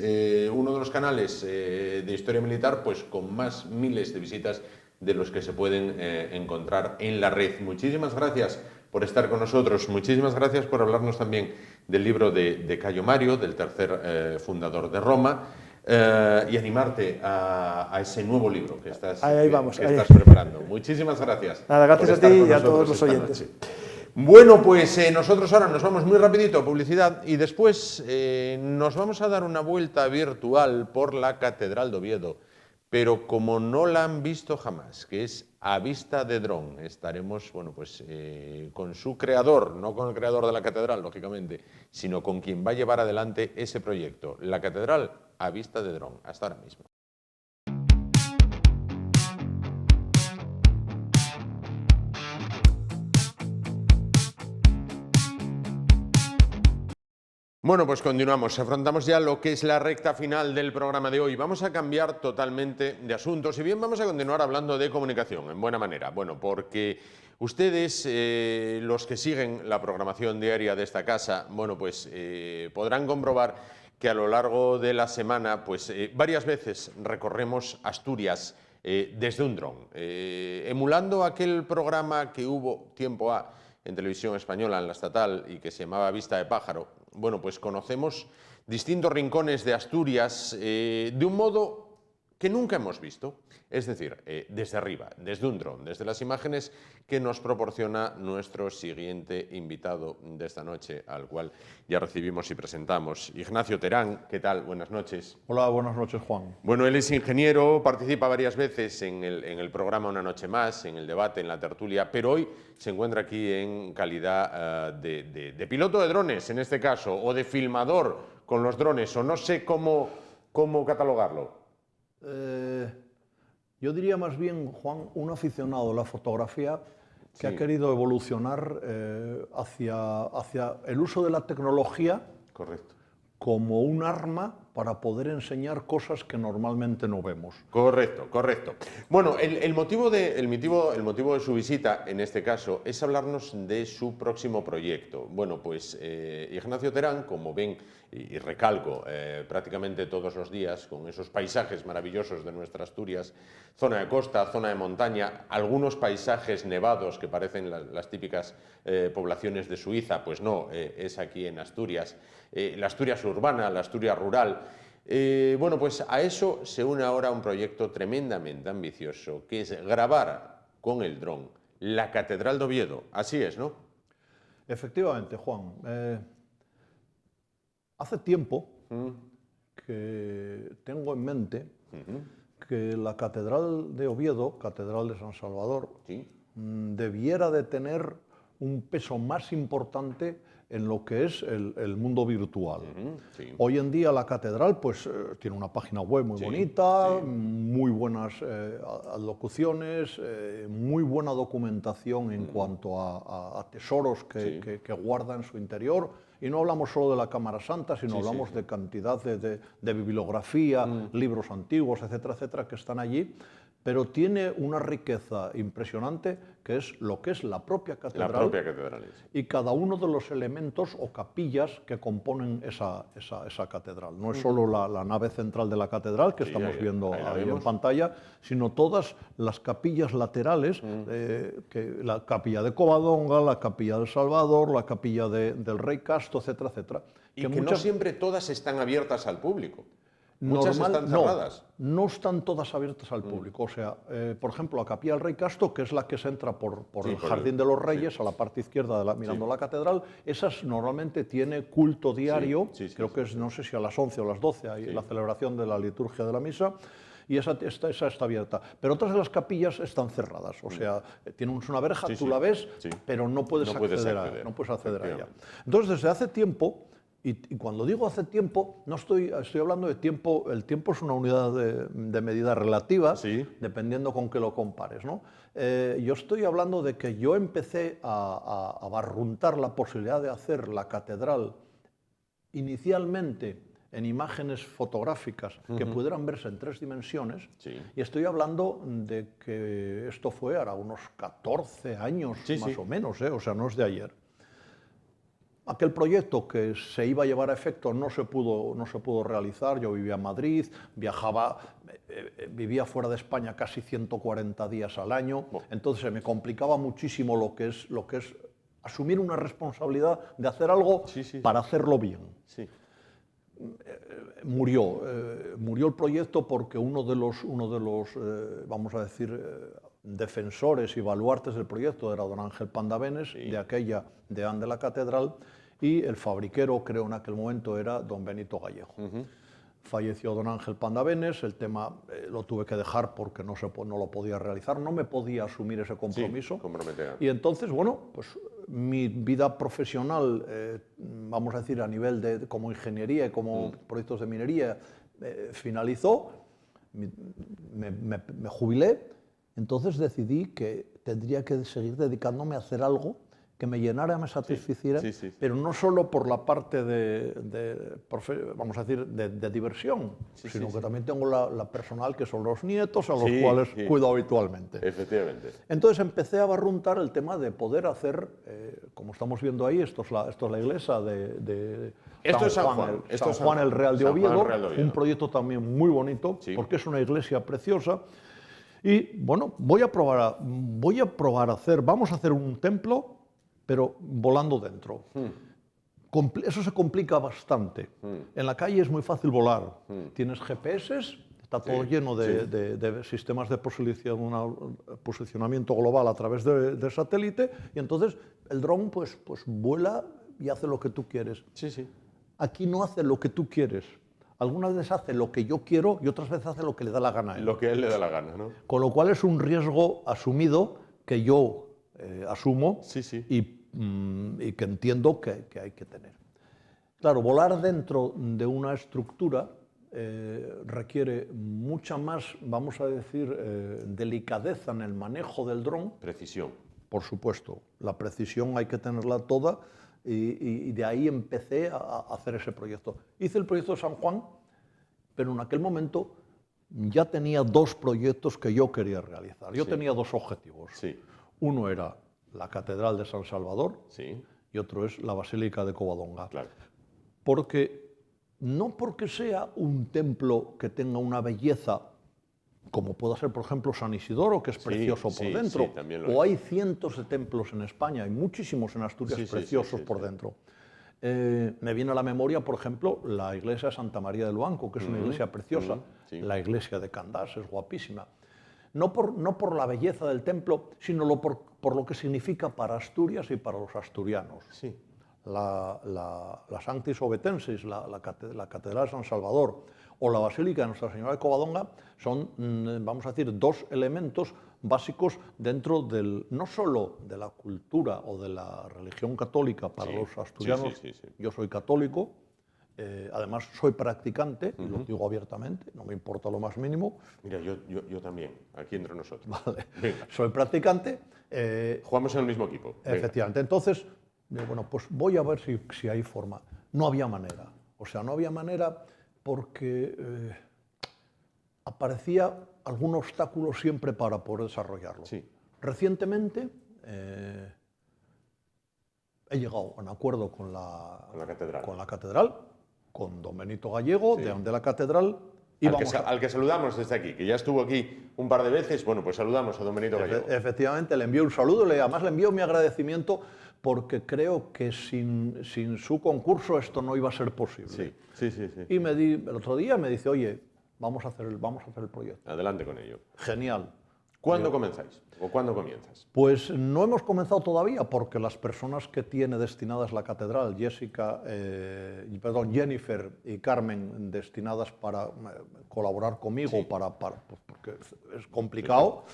uno de los canales de historia militar, pues con más miles de visitas de los que se pueden encontrar en la red. Muchísimas gracias por estar con nosotros. Muchísimas gracias por hablarnos también del libro de Cayo Mario, del tercer fundador de Roma, y animarte a ese nuevo libro que estás preparando. Muchísimas gracias. Nada, gracias a ti y a todos los oyentes. Noche. Bueno, pues nosotros ahora nos vamos muy rapidito a publicidad y después nos vamos a dar una vuelta virtual por la Catedral de Oviedo. pero como no la han visto jamás, que es A Vista de Dron, estaremos, bueno, pues con su creador, no con el creador de la catedral, lógicamente, sino con quien va a llevar adelante ese proyecto, la catedral A Vista de Dron, hasta ahora mismo. Bueno, pues continuamos. Afrontamos ya lo que es la recta final del programa de hoy. Vamos a cambiar totalmente de asunto. Si bien vamos a continuar hablando de comunicación, en buena manera. Bueno, porque ustedes, los que siguen la programación diaria de esta casa, bueno, pues podrán comprobar que a lo largo de la semana, pues varias veces recorremos Asturias desde un dron, emulando aquel programa que hubo tiempo en Televisión Española, en la estatal, y que se llamaba Vista de Pájaro. Bueno, pues conocemos distintos rincones de Asturias de un modo que nunca hemos visto, es decir, desde arriba, desde un dron, desde las imágenes que nos proporciona nuestro siguiente invitado de esta noche, al cual ya recibimos y presentamos. Ignacio Terán, ¿qué tal? Buenas noches. Hola, buenas noches, Juan. Bueno, él es ingeniero, participa varias veces en el programa Una Noche Más, en el debate, en la tertulia, pero hoy se encuentra aquí en calidad de piloto de drones, en este caso, o de filmador con los drones, o no sé cómo catalogarlo. Yo diría más bien, Juan, un aficionado a la fotografía que ha querido evolucionar hacia el uso de la tecnología. Correcto. Como un arma para poder enseñar cosas que normalmente no vemos. Correcto, correcto. Bueno, el motivo de su visita, en este caso, es hablarnos de su próximo proyecto. Bueno, pues Ignacio Terán, como ven y recalco prácticamente todos los días, con esos paisajes maravillosos de nuestra Asturias, zona de costa, zona de montaña, algunos paisajes nevados que parecen las típicas poblaciones de Suiza, pues no, es aquí en Asturias, la Asturias urbana, la Asturias rural. Bueno, pues a eso se une ahora un proyecto tremendamente ambicioso, que es grabar con el dron la Catedral de Oviedo. Así es, ¿no? Efectivamente, Juan. Hace tiempo que tengo en mente que la Catedral de Oviedo, Catedral de San Salvador, debiera de tener un peso más importante en lo que es el mundo virtual. Hoy en día la catedral pues, tiene una página web muy bonita, muy buenas locuciones, muy buena documentación en cuanto a tesoros que guarda en su interior. Y no hablamos solo de la Cámara Santa, sino hablamos de cantidad de bibliografía, libros antiguos, etcétera, etcétera, que están allí. Pero tiene una riqueza impresionante que es lo que es la propia catedral, y cada uno de los elementos o capillas que componen esa catedral. No es solo la nave central de la catedral que estamos viendo ahí en pantalla, sino todas las capillas laterales, la capilla de Covadonga, la capilla del Salvador, la capilla del Rey Casto, etcétera, etcétera. Y que no siempre todas están abiertas al público. Muchas están cerradas. No están todas abiertas al público. O sea, por ejemplo, la capilla del Rey Casto, que es la que se entra por el Jardín de los Reyes, a la parte izquierda mirando la catedral, esas normalmente tiene culto diario, creo que es, no sé si a las 11 o las 12, hay la celebración de la liturgia de la misa, y esa está abierta. Pero otras de las capillas están cerradas, o sea, tienen una verja, tú la ves, pero no puedes acceder a ella. Entonces, desde hace tiempo, y cuando digo hace tiempo, no estoy hablando de tiempo, el tiempo es una unidad de medida relativa, dependiendo con qué lo compares, ¿no? Yo estoy hablando de que yo empecé a barruntar la posibilidad de hacer la catedral inicialmente en imágenes fotográficas que pudieran verse en 3 dimensiones, y estoy hablando de que esto fue ahora unos 14 años más o menos, o sea, no es de ayer. Aquel proyecto que se iba a llevar a efecto no se pudo realizar. Yo vivía en Madrid, vivía fuera de España casi 140 días al año, entonces se me complicaba muchísimo lo que es asumir una responsabilidad de hacer algo para hacerlo bien. Murió el proyecto porque uno de los vamos a decir, defensores y baluartes del proyecto era don Ángel Pandavenes, de aquella deán de la catedral, y el fabriquero, creo en aquel momento, era don Benito Gallego. falleció don Ángel Pandavenes, el tema lo tuve que dejar porque no lo podía realizar, no me podía asumir ese compromiso. Y entonces, bueno, pues mi vida profesional, vamos a decir, a nivel de como ingeniería y como proyectos de minería, finalizó, me jubilé, entonces decidí que tendría que seguir dedicándome a hacer algo que me llenara, me satisficiera, pero no solo por la parte vamos a decir, de diversión, sino que también tengo la personal, que son los nietos, a los cuales cuido habitualmente. Efectivamente. Entonces empecé a barruntar el tema de poder hacer, como estamos viendo ahí, esto es la iglesia de San Juan el Real de Oviedo, un proyecto también muy bonito, porque es una iglesia preciosa. Y bueno, vamos a hacer un templo, pero volando dentro. Eso se complica bastante. En la calle es muy fácil volar. Tienes GPS, está todo lleno de sistemas de posicionamiento global a través de satélite, y entonces el dron pues vuela y hace lo que tú quieres. Aquí no hace lo que tú quieres. Algunas veces hace lo que yo quiero y otras veces hace lo que le da la gana a él. Lo que a él le da la gana, ¿no? Con lo cual es un riesgo asumido que yo asumo y que entiendo que hay que tener. Claro, volar dentro de una estructura requiere mucha más, vamos a decir, delicadeza en el manejo del dron. Precisión. Por supuesto, la precisión hay que tenerla toda, y de ahí empecé a hacer ese proyecto. Hice el proyecto de San Juan, pero en aquel momento ya tenía dos proyectos que yo quería realizar. Yo tenía dos objetivos. Uno era la Catedral de San Salvador y otro es la Basílica de Covadonga. No porque sea un templo que tenga una belleza, como pueda ser, por ejemplo, San Isidoro, que es precioso por dentro, o hay cientos de templos en España, hay muchísimos en Asturias preciosos por dentro. Me viene a la memoria, por ejemplo, la iglesia de Santa María del Banco, que es una iglesia preciosa, la iglesia de Candás es guapísima. No por la belleza del templo, sino por lo que significa para Asturias y para los asturianos. La Sanctis Ovetensis, la Catedral de San Salvador, o la Basílica de Nuestra Señora de Covadonga son, vamos a decir, dos elementos básicos dentro no solo de la cultura o de la religión católica para los asturianos. Yo soy católico, además soy practicante, y lo digo abiertamente, no me importa lo más mínimo. Mira, yo también, aquí entre nosotros. Vale. Soy practicante. Jugamos en el mismo equipo. Efectivamente. Entonces, bueno, pues voy a ver si hay forma. No había manera. O sea, no había manera porque aparecía algún obstáculo siempre para poder desarrollarlo. Recientemente he llegado a un acuerdo con la catedral, con don Benito Gallego, de la catedral. Y al que saludamos desde aquí, que ya estuvo aquí un par de veces. Bueno, pues saludamos a don Benito Gallego. Efectivamente, le envío un saludo, además le envío mi agradecimiento, porque creo que sin su concurso esto no iba a ser posible. Y el otro día me dice, oye, vamos a hacer el proyecto. Adelante con ello. Genial. ¿Cuándo comenzáis? ¿O cuándo comienzas? Pues no hemos comenzado todavía, porque las personas que tiene destinadas la catedral, Jennifer y Carmen, destinadas para colaborar conmigo, porque es complicado.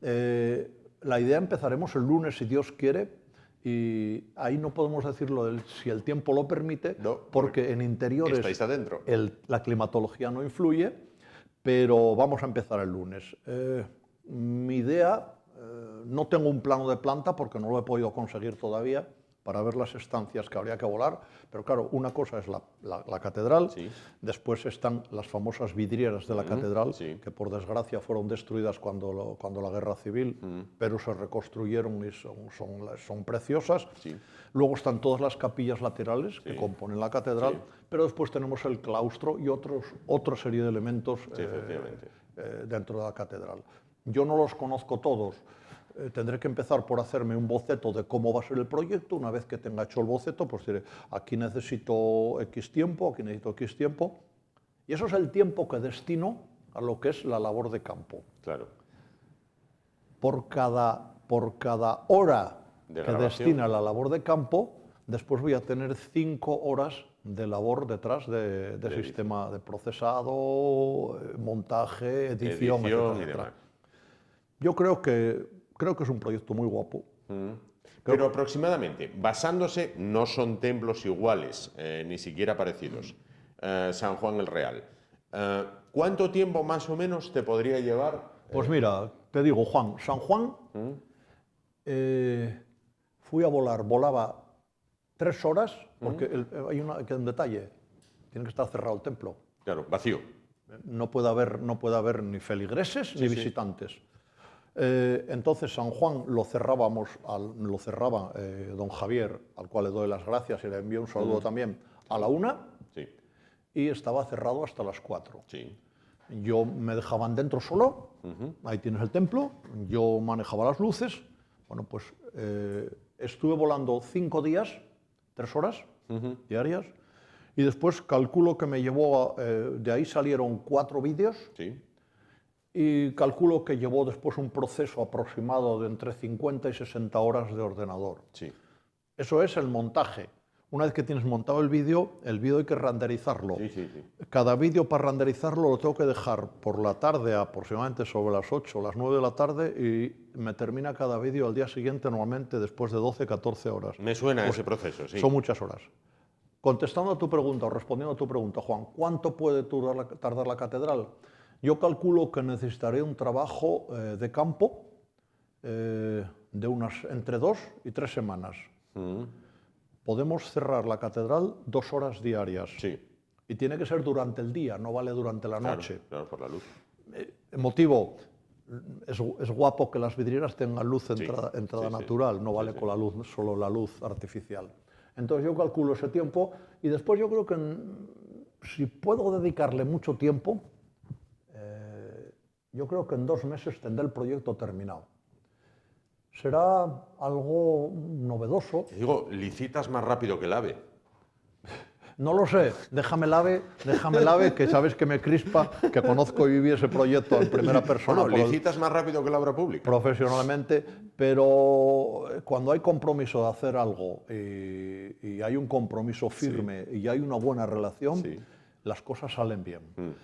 La idea empezaremos el lunes, si Dios quiere, y ahí no podemos decirlo si el tiempo lo permite, porque en interiores estáis adentro. La climatología no influye, pero vamos a empezar el lunes. Mi idea, no tengo un plano de planta porque no lo he podido conseguir todavía para ver las estancias que habría que volar, pero claro, una cosa es la catedral, después están las famosas vidrieras de la catedral, que por desgracia fueron destruidas cuando la guerra civil, pero se reconstruyeron y son preciosas. Luego están todas las capillas laterales que componen la catedral, pero después tenemos el claustro y otra serie de elementos dentro de la catedral. Yo no los conozco todos. Tendré que empezar por hacerme un boceto de cómo va a ser el proyecto. Una vez que tenga hecho el boceto, pues diré, aquí necesito X tiempo, aquí necesito X tiempo. Y eso es el tiempo que destino a lo que es la labor de campo. Claro. Por cada hora que destina a la labor de campo, después voy a tener 5 horas de labor detrás de sistema de procesado, montaje, edición, etcétera, y demás. Yo creo que es un proyecto muy guapo. Pero aproximadamente, basándose, no son templos iguales, ni siquiera parecidos. San Juan el Real. ¿Cuánto tiempo más o menos te podría llevar? Pues mira, te digo, Juan, San Juan, fui a volar, volaba 3 horas, porque hay un detalle, tiene que estar cerrado el templo. Claro, vacío. No puede haber ni feligreses ni visitantes. Entonces San Juan lo cerraba don Javier, al cual le doy las gracias y le envío un saludo también, a la 1, y estaba cerrado hasta las 4. Sí. Yo me dejaban dentro solo, ahí tienes el templo, yo manejaba las luces. Bueno, pues estuve volando 5 días, 3 horas diarias, y después calculo que me llevó, de ahí salieron 4 vídeos, y calculo que llevó después un proceso aproximado de entre 50 y 60 horas de ordenador. Eso es el montaje. Una vez que tienes montado el vídeo hay que renderizarlo. Cada vídeo para renderizarlo lo tengo que dejar por la tarde, aproximadamente sobre las 8 o las 9 de la tarde, y me termina cada vídeo al día siguiente, normalmente después de 12, 14 horas. Me suena ese proceso, sí. Son muchas horas. Contestando a tu pregunta, o respondiendo a tu pregunta, Juan, ¿cuánto puede tardar la catedral? Yo calculo que necesitaré un trabajo de campo de unas entre 2 y 3 semanas. Podemos cerrar la catedral 2 horas diarias. Y tiene que ser durante el día, no vale durante la noche. Claro, por la luz. El motivo, es guapo que las vidrieras tengan luz entrada natural, no vale con la luz, solo la luz artificial. Entonces yo calculo ese tiempo, y después yo creo que si puedo dedicarle mucho tiempo, yo creo que en 2 meses tendré el proyecto terminado. Será algo novedoso. Te digo, licitas más rápido que el AVE. No lo sé, déjame el AVE, que sabes que me crispa, que conozco y viví ese proyecto en primera persona. Bueno, licitas más rápido que la obra pública. Profesionalmente, pero cuando hay compromiso de hacer algo y hay un compromiso firme y hay una buena relación, las cosas salen bien.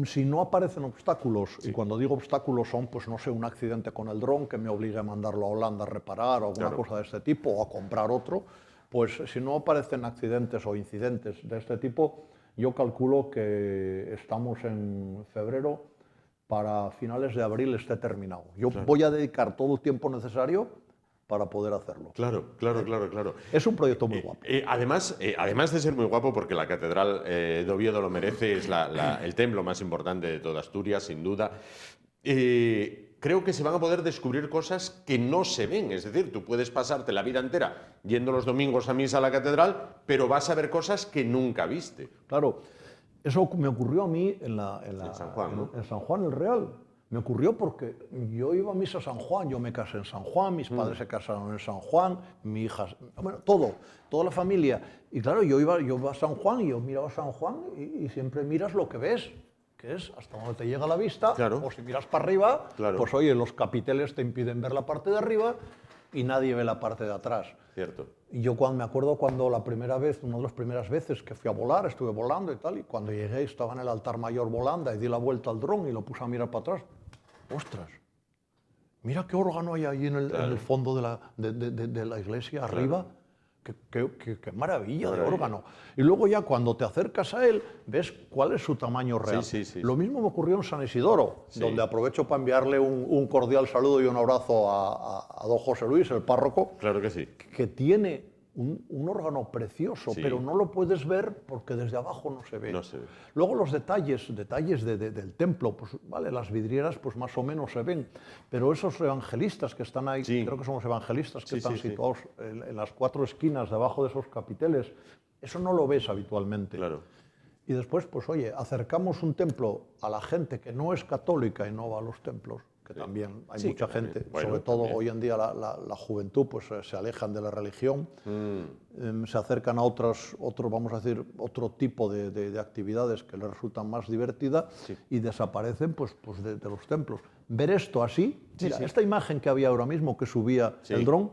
Si no aparecen obstáculos, y cuando digo obstáculos son, pues no sé, un accidente con el dron que me obligue a mandarlo a Holanda a reparar o alguna cosa de este tipo, o a comprar otro, pues si no aparecen accidentes o incidentes de este tipo, yo calculo que estamos en febrero, para finales de abril esté terminado. Yo voy a dedicar todo el tiempo necesario para poder hacerlo. Claro. Es un proyecto muy guapo. Además de ser muy guapo, porque la Catedral de Oviedo lo merece, es el templo más importante de toda Asturias, sin duda, creo que se van a poder descubrir cosas que no se ven. Es decir, tú puedes pasarte la vida entera yendo los domingos a misa a la Catedral, pero vas a ver cosas que nunca viste. Claro, eso me ocurrió a mí en San Juan, ¿no? En San Juan el Real. Me ocurrió porque yo iba a misa a San Juan, yo me casé en San Juan, mis padres se casaron en San Juan, mi hija, bueno, toda la familia. Y claro, yo iba a San Juan y yo miraba a San Juan y siempre miras lo que ves, que es hasta donde te llega la vista, o si miras para arriba, pues oye, los capiteles te impiden ver la parte de arriba y nadie ve la parte de atrás. Cierto. Y yo me acuerdo cuando la primera vez, una de las primeras veces que fui a volar, estuve volando y tal, y cuando llegué estaba en el altar mayor volando y di la vuelta al dron y lo puse a mirar para atrás. ¡Ostras! Mira qué órgano hay ahí en el fondo de la iglesia, arriba. Qué maravilla de órgano. Y luego ya cuando te acercas a él, ves cuál es su tamaño real. Lo mismo me ocurrió en San Isidoro, donde aprovecho para enviarle un cordial saludo y un abrazo a don José Luis, el párroco. Claro que sí. Que tiene un órgano precioso, pero no lo puedes ver porque desde abajo no se ve. Luego los detalles del templo, pues vale, las vidrieras pues más o menos se ven, pero esos evangelistas que están ahí, creo que son los evangelistas que están situados en las 4 esquinas debajo de esos capiteles, eso no lo ves habitualmente. Claro. Y después, pues oye, acercamos un templo a la gente que no es católica y no va a los templos, que también hay mucha gente, sobre todo hoy en día la juventud, pues se alejan de la religión, se acercan a otro tipo de actividades que les resultan más divertidas y desaparecen pues de los templos. Ver esto así, mira, esta imagen que había ahora mismo que subía el dron,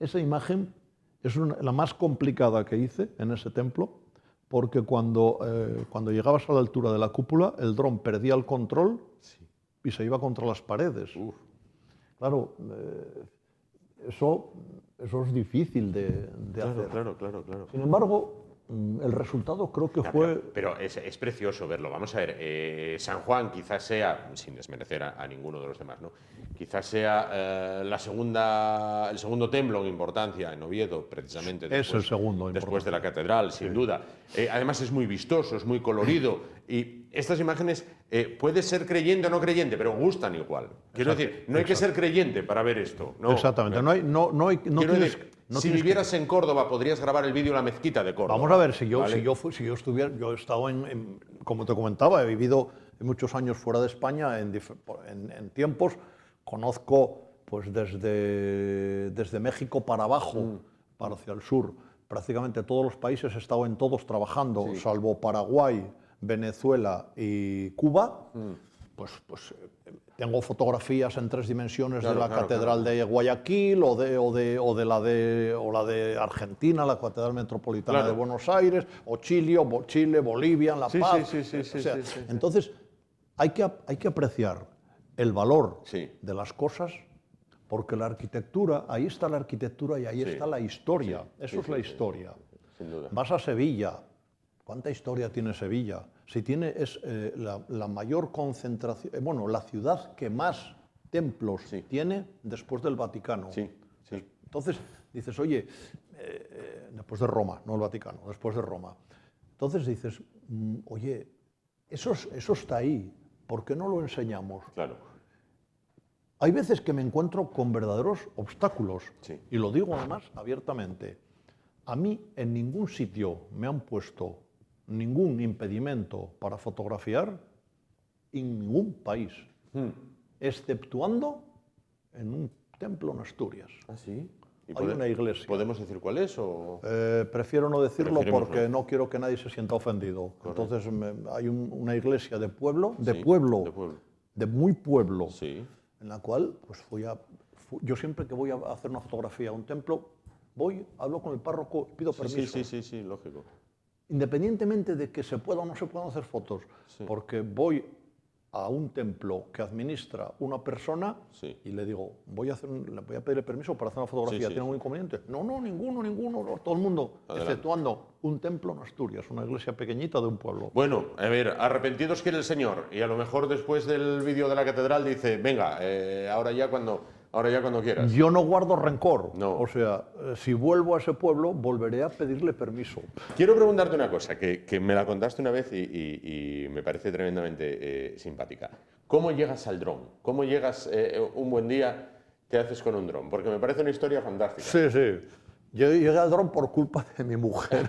esa imagen Es la más complicada que hice en ese templo, porque cuando llegabas a la altura de la cúpula, el dron perdía el control y se iba contra las paredes. Uf. Claro, eso es difícil de hacer. Claro. Sin embargo, el resultado creo que fue... Pero es precioso verlo. Vamos a ver, San Juan quizás sea, sin desmerecer a ninguno de los demás, ¿no? Quizás sea el segundo templo en importancia en Oviedo, precisamente. Es el segundo. Después de la catedral, sin duda. Además es muy vistoso, es muy colorido. Y estas imágenes, puedes ser creyente o no creyente, pero gustan igual. Quiero decir, no hay que ser creyente para ver esto. No, exactamente. Si vivieras en Córdoba, podrías grabar el vídeo en la mezquita de Córdoba. Vamos a ver, yo he estado como te comentaba, he vivido muchos años fuera de España en tiempos, conozco pues desde México para abajo, para hacia el sur, prácticamente todos los países, he estado en todos trabajando, salvo Paraguay, Venezuela y Cuba, pues tengo fotografías en 3 dimensiones de la catedral de Guayaquil o la de Argentina, la catedral metropolitana de Buenos Aires, o Chile, Bolivia, en La Paz. Entonces, hay que apreciar el valor de las cosas, porque la arquitectura, ahí está la arquitectura y ahí está la historia. Eso es la historia. Sin duda. Vas a Sevilla. ¿Cuánta historia tiene Sevilla? Es la mayor concentración, la ciudad que más templos tiene después del Vaticano. Entonces dices, oye, después de Roma, no el Vaticano, después de Roma. Entonces dices, oye, eso está ahí, ¿por qué no lo enseñamos? Claro. Hay veces que me encuentro con verdaderos obstáculos, y lo digo además abiertamente. A mí en ningún sitio me han puesto ningún impedimento para fotografiar en ningún país, exceptuando en un templo en Asturias. ¿Ah, sí? Hay una iglesia. ¿Podemos decir cuál es? Prefiero no decirlo porque no quiero que nadie se sienta ofendido. Correcto. Entonces hay una iglesia de pueblo, de muy pueblo, en la cual pues yo siempre que voy a hacer una fotografía a un templo, hablo con el párroco, pido permiso. Sí, lógico. Independientemente de que se pueda o no se puedan hacer fotos, porque voy a un templo que administra una persona y le digo, voy a pedirle permiso para hacer una fotografía. ¿Tiene algún inconveniente? No, ninguno, todo el mundo, exceptuando un templo en Asturias, una iglesia pequeñita de un pueblo. Bueno, a ver, arrepentidos quiere el Señor, y a lo mejor después del vídeo de la catedral dice, venga, ahora ya cuando quieras. Yo no guardo rencor. No. O sea, si vuelvo a ese pueblo, volveré a pedirle permiso. Quiero preguntarte una cosa, que me la contaste una vez y me parece tremendamente simpática. ¿Cómo llegas al dron? ¿Cómo llegas un buen día, te haces con un dron? Porque me parece una historia fantástica. Sí. Yo llegué al dron por culpa de mi mujer.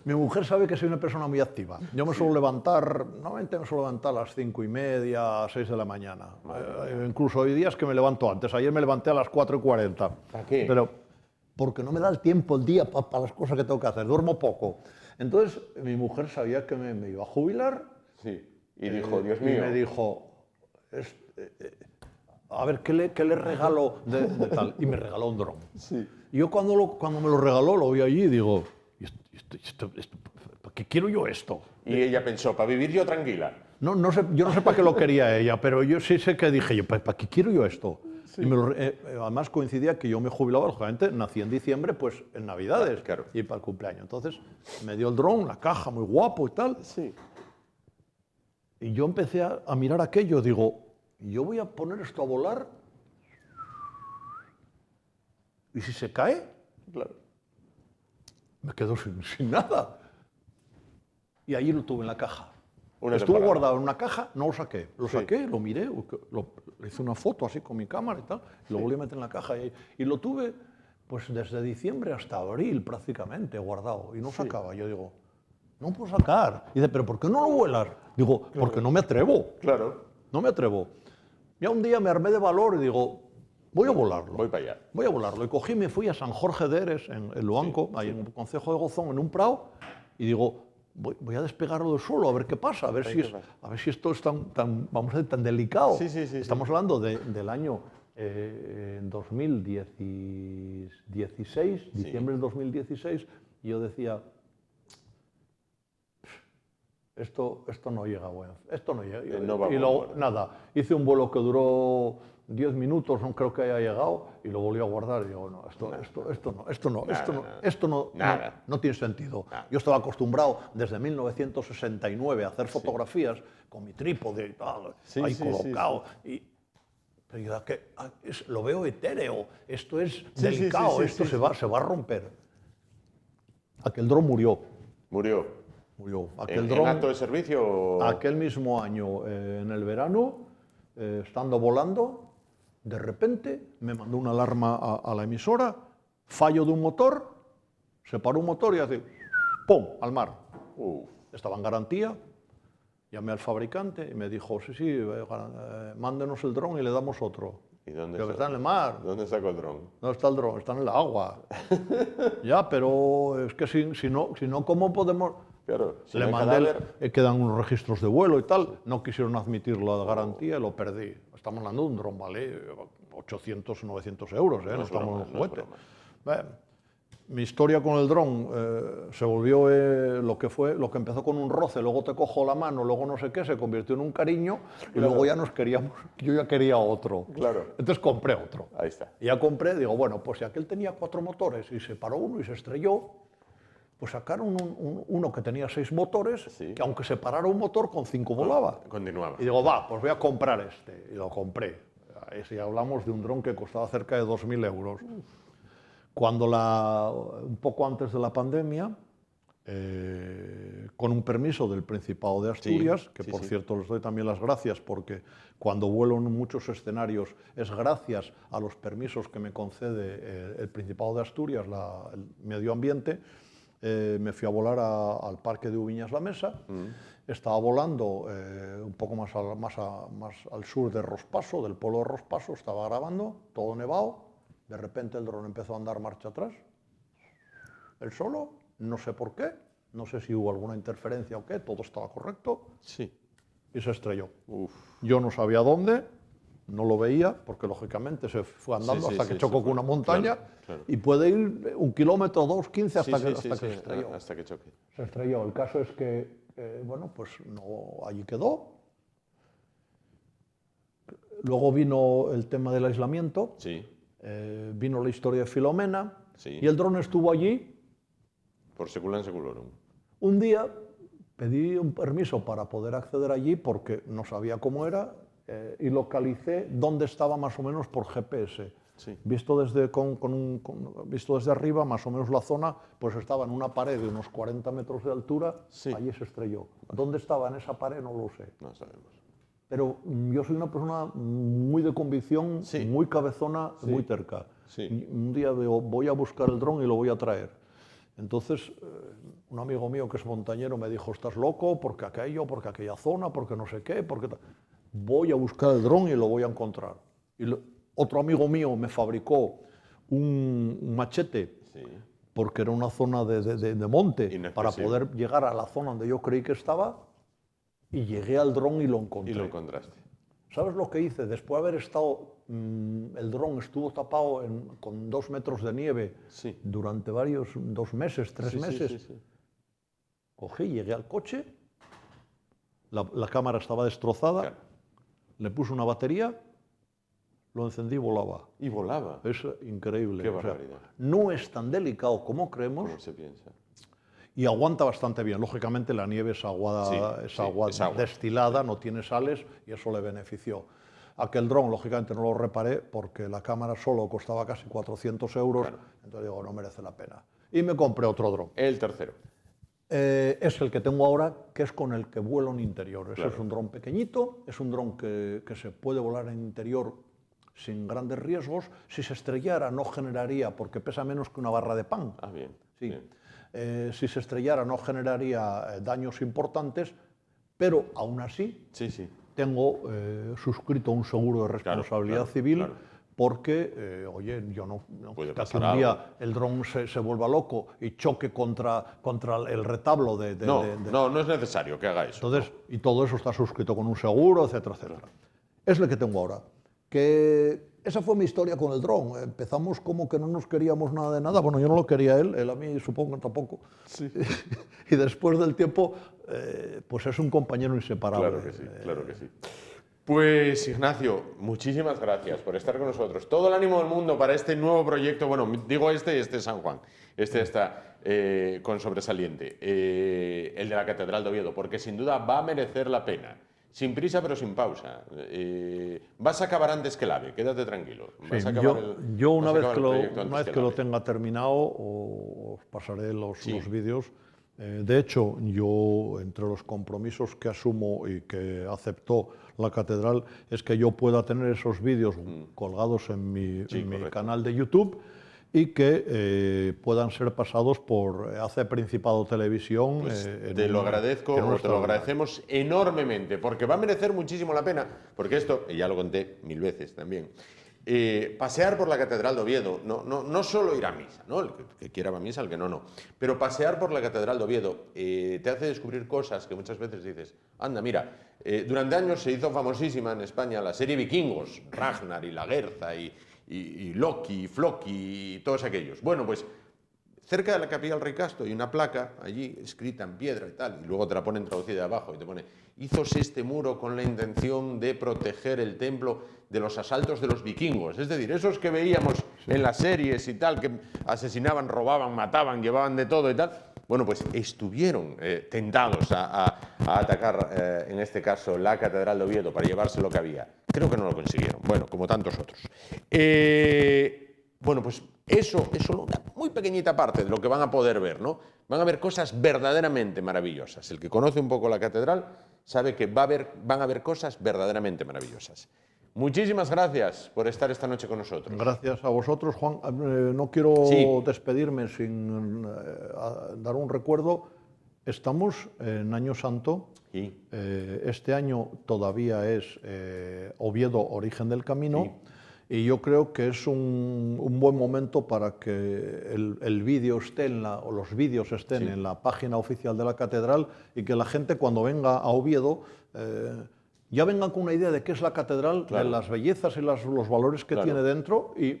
Mi mujer sabe que soy una persona muy activa. Yo normalmente me suelo levantar a las 5:30, 6 de la mañana. Incluso hay días que me levanto antes. Ayer me levanté a las 4:40. ¿Para qué? Pero porque no me da el tiempo el día para las cosas que tengo que hacer. Duermo poco. Entonces, mi mujer sabía que me iba a jubilar. Sí. Y dijo, Dios mío. Y me dijo, a ver, ¿qué le regalo de tal? Y me regaló un dron. Sí. Y yo cuando me lo regaló, lo vi allí y digo, ¿para qué quiero yo esto? Y ella pensó, para vivir yo tranquila. No sé, yo no sé para qué lo quería ella, pero yo sí sé que dije, ¿para qué quiero yo esto? Sí. Y además coincidía que yo me jubilaba, lógicamente, nací en diciembre, pues en Navidades y para el cumpleaños. Entonces me dio el dron, la caja, muy guapo y tal. Sí. Y yo empecé a mirar aquello, digo, yo voy a poner esto a volar. ¿Y si se cae? Claro. Me quedo sin nada. Y ahí lo tuve en la caja. Estuvo guardado en una caja, no lo saqué. Lo saqué, lo miré, le hice una foto así con mi cámara y tal, y lo volví a meter en la caja. Y lo tuve pues desde diciembre hasta abril prácticamente guardado. Y no sacaba. Yo digo, no puedo sacar. Y dice, ¿pero por qué no lo vuelas? Digo, porque no me atrevo. Claro. No me atrevo. Ya un día me armé de valor y digo, voy a volarlo. Voy para allá. Voy a volarlo. Y cogí y me fui a San Jorge de Heres, en Luanco, ahí en el concejo de Gozón, en un prado, y digo, voy a despegarlo del suelo, a ver qué pasa, a ver si esto es tan vamos a decir, tan delicado. Sí. Estamos hablando del año en 2016, diciembre del 2016, y yo decía, esto no llega, bueno, esto no llega. No va y luego, nada, hice un vuelo que duró 10 minutos, no creo que haya llegado, y lo volví a guardar y digo, no, esto no tiene sentido. Yo estaba acostumbrado desde 1969 a hacer fotografías con mi trípode y tal, ahí colocado. Pero yo, lo veo etéreo, esto es delicado, esto se va a romper. Aquel dron murió. Murió. Aquel ¿En dron, acto de servicio? aquel mismo año, en el verano, estando volando, de repente me mandó una alarma a la emisora, fallo de un motor, se paró un motor y hace ¡pum! Al mar. Estaba en garantía, llamé al fabricante y me dijo, sí, mándenos el dron y le damos otro. ¿Y dónde Pero está? está en el mar. ¿Dónde sacó el dron? No está el dron, está en el agua. Ya, pero es que si no, ¿cómo podemos...? Claro, si Le no hay mandé, cadáver. quedan unos registros de vuelo y tal, no quisieron admitir la garantía y lo perdí. Estamos hablando de un dron, vale 800 o 900 euros, no estamos en un juguete. Mi historia con el dron se volvió lo que empezó con un roce, luego te cojo la mano, luego no sé qué, se convirtió en un cariño y luego ya nos queríamos, yo ya quería otro. Claro. Entonces compré otro. Ahí está. Y ya compré, digo, bueno, pues si aquel tenía 4 motores y se paró uno y se estrelló, pues sacaron uno que tenía 6 motores, que aunque se parara un motor, con 5 volaba. Continuaba. Y digo, pues voy a comprar este. Y lo compré. Ahí sí hablamos de un dron que costaba cerca de 2.000 euros. Cuando un poco antes de la pandemia, con un permiso del Principado de Asturias, que por cierto les doy también las gracias porque cuando vuelo en muchos escenarios es gracias a los permisos que me concede el Principado de Asturias, el medio ambiente, me fui a volar al Parque de Ubiñas La Mesa. Estaba volando un poco más al sur de Rospaso, del pueblo de Rospaso, estaba grabando, todo nevado. De repente el dron empezó a andar marcha atrás, él solo, no sé por qué, no sé si hubo alguna interferencia o qué, todo estaba correcto, y se estrelló. Yo no sabía dónde, no lo veía, porque lógicamente se fue andando hasta que chocó con una montaña, y puede ir 1 kilómetro, 2, 15 hasta que se estrelló. Hasta que choque. Se estrelló. El caso es que, bueno, pues no, allí quedó. Luego vino el tema del aislamiento. Vino la historia de Filomena y el dron estuvo allí. Por seculum seculorum. Un día pedí un permiso para poder acceder allí porque no sabía cómo era y localicé dónde estaba más o menos por GPS. Visto desde arriba, más o menos la zona, pues estaba en una pared de unos 40 metros de altura, allí se estrelló. ¿Dónde estaba en esa pared? No lo sé. No sabemos. Pero yo soy una persona muy de convicción, muy cabezona, muy terca. Un día digo, voy a buscar el dron y lo voy a traer. Entonces, un amigo mío que es montañero me dijo, estás loco, porque aquello, porque aquella zona, porque no sé qué, porque... Voy a buscar el dron y lo voy a encontrar. Otro amigo mío me fabricó un machete, porque era una zona de monte, para poder llegar a la zona donde yo creí que estaba. Y llegué al dron y lo encontré. Y lo encontraste. ¿Sabes lo que hice? Después de haber estado, el dron estuvo tapado con 2 metros de nieve durante 2 meses, 3 meses. Cogí, llegué al coche, la cámara estaba destrozada, le puse una batería, lo encendí y volaba. Y volaba. Es increíble. Qué barbaridad. No es tan delicado como creemos. ¿Cómo se piensa? Y aguanta bastante bien. Lógicamente la nieve es agua, agua destilada, no tiene sales y eso le benefició. Aquel dron, lógicamente, no lo reparé porque la cámara solo costaba casi 400 euros. Entonces digo, no merece la pena. Y me compré otro dron. El tercero. Es el que tengo ahora, que es con el que vuelo en interior. Ese es un dron pequeñito, es un dron que se puede volar en interior sin grandes riesgos. Si se estrellara no generaría, porque pesa menos que una barra de pan. Ah, bien. Si se estrellara no generaría daños importantes, pero aún así tengo suscrito un seguro de responsabilidad civil porque, oye, yo no que un día el dron se vuelva loco y choque contra el retablo de... No es necesario que haga eso. Entonces, y todo eso está suscrito con un seguro, etcétera, etcétera. Es lo que tengo ahora. Que esa fue mi historia con el dron. Empezamos como que no nos queríamos nada de nada. Bueno, yo no lo quería él a mí supongo que tampoco. Sí. Y después del tiempo, pues es un compañero inseparable. Claro que sí, claro que sí. Pues Ignacio, muchísimas gracias por estar con nosotros. Todo el ánimo del mundo para este nuevo proyecto. Bueno, digo este es San Juan. Este está con sobresaliente. El de la Catedral de Oviedo, porque sin duda va a merecer la pena. Sin prisa pero sin pausa. Vas a acabar antes que el AVE, quédate tranquilo. Vas a acabar yo una vez que lo tenga terminado os pasaré los vídeos. De hecho, yo entre los compromisos que asumo y que aceptó la catedral es que yo pueda tener esos vídeos colgados en mi canal de YouTube y que puedan ser pasados por AC Principado Televisión. Pues te lo agradezco, te lo agradecemos enormemente, porque va a merecer muchísimo la pena, porque esto, y ya lo conté 1000 veces también, pasear por la Catedral de Oviedo, no solo ir a misa, ¿no? El que quiera ir a misa, el que no, pero pasear por la Catedral de Oviedo te hace descubrir cosas que muchas veces dices, anda, mira, durante años se hizo famosísima en España la serie Vikingos, Ragnar y Lagertha y Loki, Floki y todos aquellos. Bueno, pues cerca de la Capilla del Ricasco hay una placa allí escrita en piedra y tal, y luego te la ponen traducida abajo y te pone: hízose este muro con la intención de proteger el templo de los asaltos de los vikingos. Es decir, esos que veíamos en las series y tal, que asesinaban, robaban, mataban, llevaban de todo y tal. Bueno, pues estuvieron tentados a atacar, en este caso, la Catedral de Oviedo para llevarse lo que había. Creo que no lo consiguieron, bueno, como tantos otros. Bueno, pues eso es solo una muy pequeñita parte de lo que van a poder ver, ¿no? Van a ver cosas verdaderamente maravillosas. El que conoce un poco la catedral sabe que van a ver cosas verdaderamente maravillosas. Muchísimas gracias por estar esta noche con nosotros. Gracias a vosotros, Juan. No quiero despedirme sin dar un recuerdo. Estamos en Año Santo. Sí. Este año todavía es Oviedo, Origen del Camino. Sí. Y yo creo que es un buen momento para que el vídeo esté o los vídeos estén en la página oficial de la catedral y que la gente cuando venga a Oviedo ya vengan con una idea de qué es la catedral, de las bellezas y los valores que tiene dentro y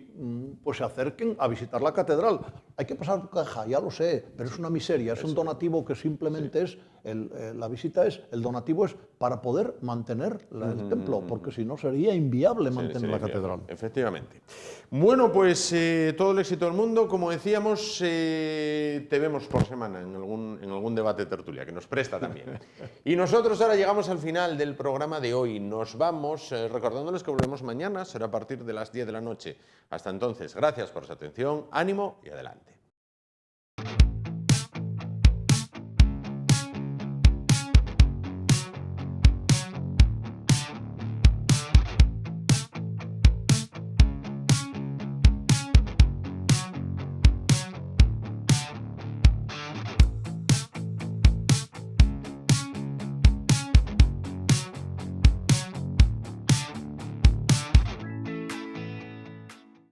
pues se acerquen a visitar la catedral. Hay que pasar caja, ya lo sé, pero es una miseria, es un donativo que simplemente es, la visita es, el donativo es para poder mantener el templo, porque si no sería inviable mantener la catedral. Efectivamente. Bueno, pues todo el éxito del mundo, como decíamos, te vemos por semana en algún debate tertulia, que nos presta también. Y nosotros ahora llegamos al final del programa de hoy. Nos vamos recordándoles que volvemos mañana, será a partir de las 10 de la noche. Hasta entonces, gracias por su atención, ánimo y adelante.